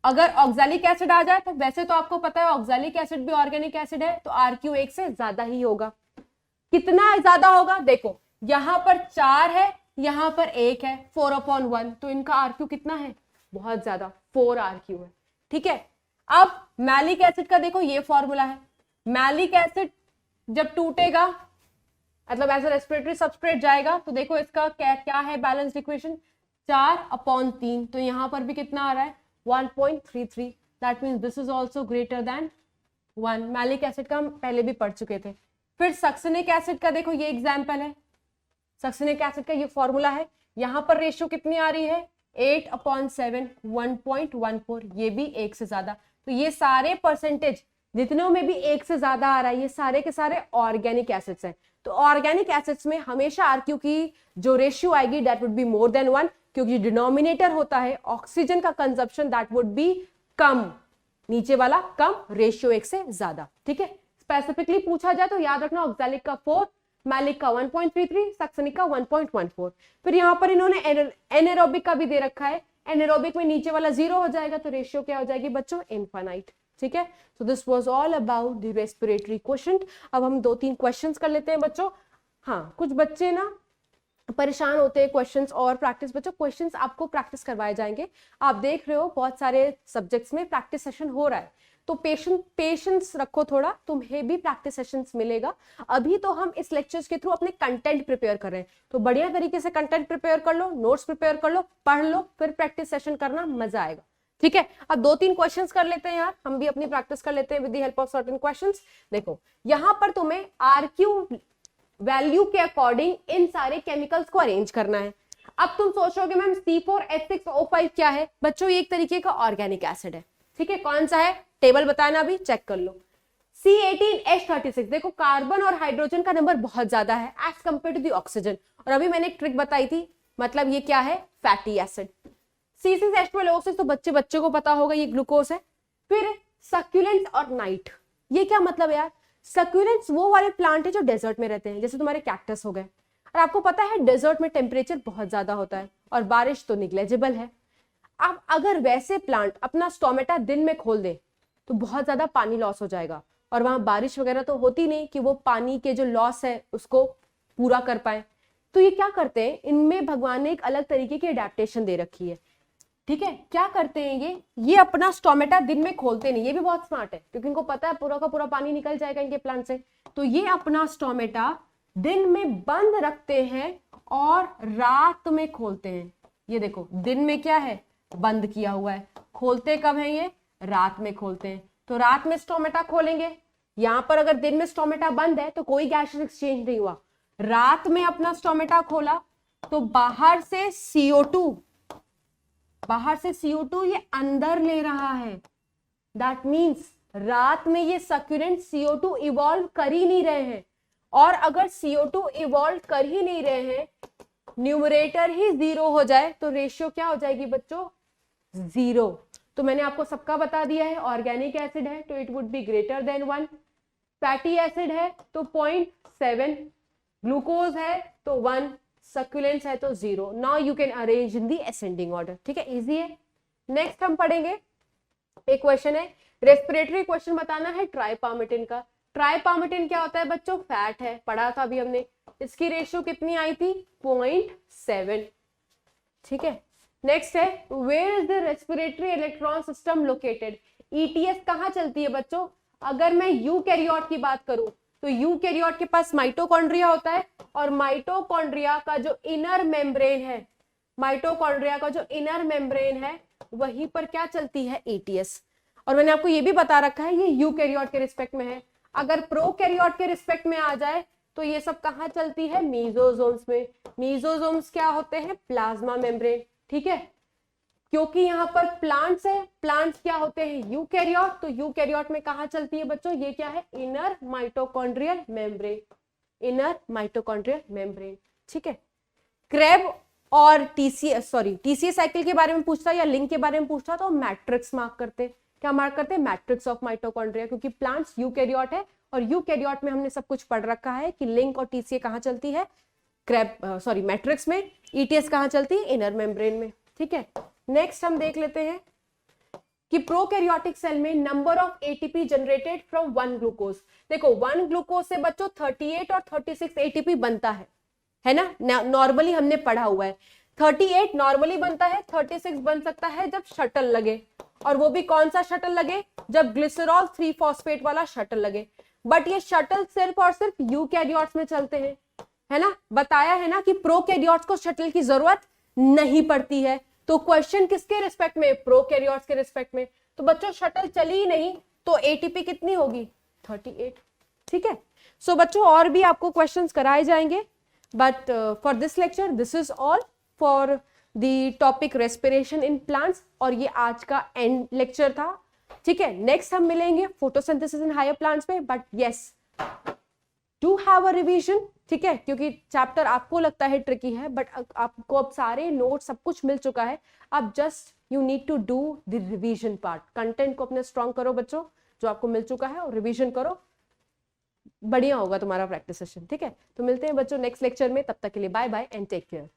अगर ऑक्सैलिक एसिड आ जाए तो वैसे तो आपको पता है ऑक्सैलिक एसिड भी ऑर्गेनिक एसिड है, तो RQ 1 से ज्यादा ही होगा। कितना ज्यादा होगा, देखो यहां पर 4 है, यहां पर 1 है, 4/1, तो इनका RQ कितना है, बहुत ज्यादा, 4 RQ है। ठीक है, अब मैलिक एसिड का देखो ये फॉर्मूला है, मैलिक एसिड जब टूटेगा मतलब एज अ रेस्पिरेटरी सबस्ट्रेट जाएगा, तो देखो इसका क्या है बैलेंस्ड इक्वेशन, 4/3, तो यहां पर भी कितना आ रहा है 1.33, that means this is also greater than 1। Malic acid का हम पहले भी पढ़ चुके थे। फिर सक्सेनिक एसिड का देखो ये एग्जाम्पल है, सक्सेनिक एसिड का ये फॉर्मूला है, यहां पर रेशियो कितनी आ रही है 8/7, 1.14, ये भी 1 से ज्यादा। तो ये सारे परसेंटेज जितनों में भी 1 से ज्यादा आ रहा है, ये सारे के सारे ऑर्गेनिक एसिड्स हैं। तो ऑर्गेनिक एसिड्स में हमेशा आरक्यू की जो रेशियो आएगी that would be more than 1, क्योंकि डिनोमिनेटर होता है ऑक्सीजन का कंजप्शन, दैट वुड बी कम, नीचे वाला कम, रेशियो 1 से ज्यादा। ठीक है, स्पेसिफिकली पूछा जाए तो याद रखना ऑक्सैलिक का 4, मैलिक का 1.33, सक्सेनिक का 1.14। फिर यहाँ पर इन्होंने एनारोबिक का भी दे रखा है, एनारोबिक में नीचे वाला 0 हो जाएगा, तो रेशियो क्या हो जाएगी बच्चों, इनफाइनाइट। ठीक है, so this was all about the respiratory question. अब हम 2-3 क्वेश्चंस कर लेते हैं बच्चों। हाँ, कुछ बच्चे ना परेशान होते हैं क्वेश्चंस और प्रैक्टिस, बच्चों क्वेश्चंस आपको प्रैक्टिस करवाए जाएंगे। आप देख रहे हो बहुत सारे सब्जेक्ट्स में प्रैक्टिस सेशन हो रहा है, तो पेशेंस रखो थोड़ा, तुम्हें भी प्रैक्टिस सेशंस मिलेगा। अभी तो हम इस लेक्चर्स के थ्रू अपने कंटेंट प्रिपेयर कर रहे हैं, तो बढ़िया तरीके से कंटेंट प्रिपेयर कर लो, नोट्स प्रिपेयर कर लो, पढ़ लो, फिर प्रैक्टिस सेशन करना, मजा आएगा। ठीक है, अब 2-3 क्वेश्चंस कर लेते हैं यार, हम भी अपनी प्रैक्टिस कर लेते हैं with the help of certain questions. देखो यहाँ पर तुम्हें RQ वैल्यू के अकॉर्डिंग इन सारे केमिकल्स को अरेंज करना है। अब तुम सोचोगे मैम C4H6O5 क्या है, बच्चों ये एक तरीके का ऑर्गेनिक एसिड है। ठीक है, कौन सा है, टेबल बताना, अभी चेक कर लो। C18H36, देखो कार्बन और हाइड्रोजन का नंबर बहुत ज्यादा है as compare to the oxygen, और अभी मैंने एक ट्रिक बताई थी, मतलब ये क्या है, फैटी एसिड। C6H12O6, तो बच्चे को पता होगा ये ग्लूकोज है। फिर सक्यूलेंट्स और नाइट, ये क्या मतलब यार, सक्यूलेंट्स वो वाले प्लांट है जो डेजर्ट में रहते हैं, जैसे तुम्हारे कैक्टस हो गए, और आपको पता है डेजर्ट में टेम्परेचर बहुत ज्यादा होता है और बारिश तो निग्लेजिबल है। अब अगर वैसे प्लांट अपना स्टोमेटा दिन में खोल दे तो बहुत ज्यादा पानी लॉस हो जाएगा, और वहां बारिश वगैरह तो होती नहीं कि वो पानी के जो लॉस है उसको पूरा कर पाए। तो ये क्या करते हैं, इनमें भगवान ने एक अलग तरीके की एडेप्टेशन दे रखी है। ठीक है, क्या करते हैं ये अपना स्टोमेटा दिन में खोलते नहीं, ये भी बहुत स्मार्ट है, क्योंकि इनको पता है पूरा का पूरा पानी निकल जाएगा इनके प्लांट से, तो ये अपना स्टोमेटा दिन में बंद रखते हैं और रात में खोलते हैं। ये देखो दिन में क्या है, बंद किया हुआ है, खोलते कब है, ये रात में खोलते हैं। तो रात में स्टोमेटा खोलेंगे, यहां पर अगर दिन में स्टोमेटा बंद है तो कोई गैसेस एक्सचेंज नहीं हुआ, रात में अपना स्टोमेटा खोला तो बाहर से CO2 ये अंदर ले रहा है। दैट मीन्स रात में ये सक्यूलेंट CO2 इवॉल्व कर ही नहीं रहे हैं, और अगर CO2 इवॉल्व कर ही नहीं रहे हैं, न्यूमरेटर ही 0 हो जाए तो रेशियो क्या हो जाएगी बच्चों, 0। तो मैंने आपको सबका बता दिया है, ऑर्गेनिक एसिड है तो it would be greater than 1, fatty acid है तो 0.7, ग्लूकोज है तो 1, सक्यूलेंट्स है तो 0। Now you can arrange in the ascending order. ठीक है, इजी है। नेक्स्ट हम पढ़ेंगे, एक क्वेश्चन है, रेस्पिरेटरी क्वेश्चन बताना है ट्राइपार्मेटिन का। ट्राइपार्मेटिन क्या होता है बच्चों, फैट है, पढ़ा था अभी हमने, इसकी रेशियो कितनी आई थी, 0.7। ठीक है, नेक्स्ट है, where is the respiratory electron system located. ETS कहाँ चलती है बच्चों, अगर मैं यूकैरियोट की बात करूं तो यूकैरियोट के पास माइटोकॉन्ड्रिया होता है और माइटोकॉन्ड्रिया का जो इनर मेम्ब्रेन है, माइटोकॉन्ड्रिया का जो इनर मेम्ब्रेन है वहीं पर क्या चलती है, एटीएस। और मैंने आपको ये भी बता रखा है ये यूकैरियोट के रिस्पेक्ट में है। अगर प्रोकैरियोट के रिस्पेक्ट में आ जाए तो ये सब कहाँ चलती है, मीजोजोम्स में। मीजोजोम्स क्या होते हैं, प्लाज्मा मेम्ब्रेन, ठीक है। क्योंकि यहाँ पर प्लांट्स है, प्लांट्स क्या होते हैं, यूकैरियोट, तो यूकैरियोट में कहाँ चलती है बच्चों, ये क्या है, inner mitochondrial membrane, inner mitochondrial membrane, ठीक है। क्रेब और टीसीएस साइकिल के बारे में पूछता या लिंक के बारे में पूछता तो मैट्रिक्स मार्क करते, क्या मार्क करते, मैट्रिक्स ऑफ माइटोकॉन्ड्रिया, क्योंकि प्लांट्स यूकैरियोट है और यूकैरियोट में हमने सब कुछ पढ़ रखा है कि लिंक और टीसीए कहाँ चलती है, मैट्रिक्स में, ईटीएस कहाँ चलती है, इनर मेम्ब्रेन में, ठीक है। नेक्स्ट हम देख लेते हैं कि प्रोकैरियोटिक सेल में number of ATP generated from 1 glucose. देखो 1 ग्लूकोज से बच्चों 38 और 36 एटीपी बनता है ना, नॉर्मली हमने पढ़ा हुआ है। 38 नॉर्मली बनता है, 36 बन सकता है जब शटल लगे, और वो भी कौन सा शटल लगे, जब ग्लिसरॉल 3 फॉस्फेट वाला शटल लगे। बट ये शटल सिर्फ और सिर्फ यूकैरियोट्स में चलते हैं, है ना, बताया है ना कि प्रोकैरियोट्स को शटल की जरूरत नहीं पड़ती है। तो क्वेश्चन किसके रिस्पेक्ट में, प्रोकैरियोट्स के रिस्पेक्ट में। तो बच्चों शटल चली ही नहीं तो एटीपी कितनी होगी, 38, ठीक है। सो बच्चों और भी आपको क्वेश्चंस कराए जाएंगे, but for this lecture this is all for the topic respiration in plants, और ये आज का एंड लेक्चर था, ठीक है। नेक्स्ट हम मिलेंगे फोटोसिंथेसिस इन हायर प्लांट्स पे, but yes do have a revision, ठीक है, क्योंकि चैप्टर आपको लगता है ट्रिकी है, बट आपको अब सारे नोट सब कुछ मिल चुका है। अब just you need to do the revision part, content को अपने स्ट्रॉन्ग करो बच्चों, जो आपको मिल चुका है, और रिवीजन करो, बढ़िया होगा तुम्हारा प्रैक्टिस सेशन, ठीक है। तो मिलते हैं बच्चों नेक्स्ट लेक्चर में, तब तक के लिए bye bye and take care.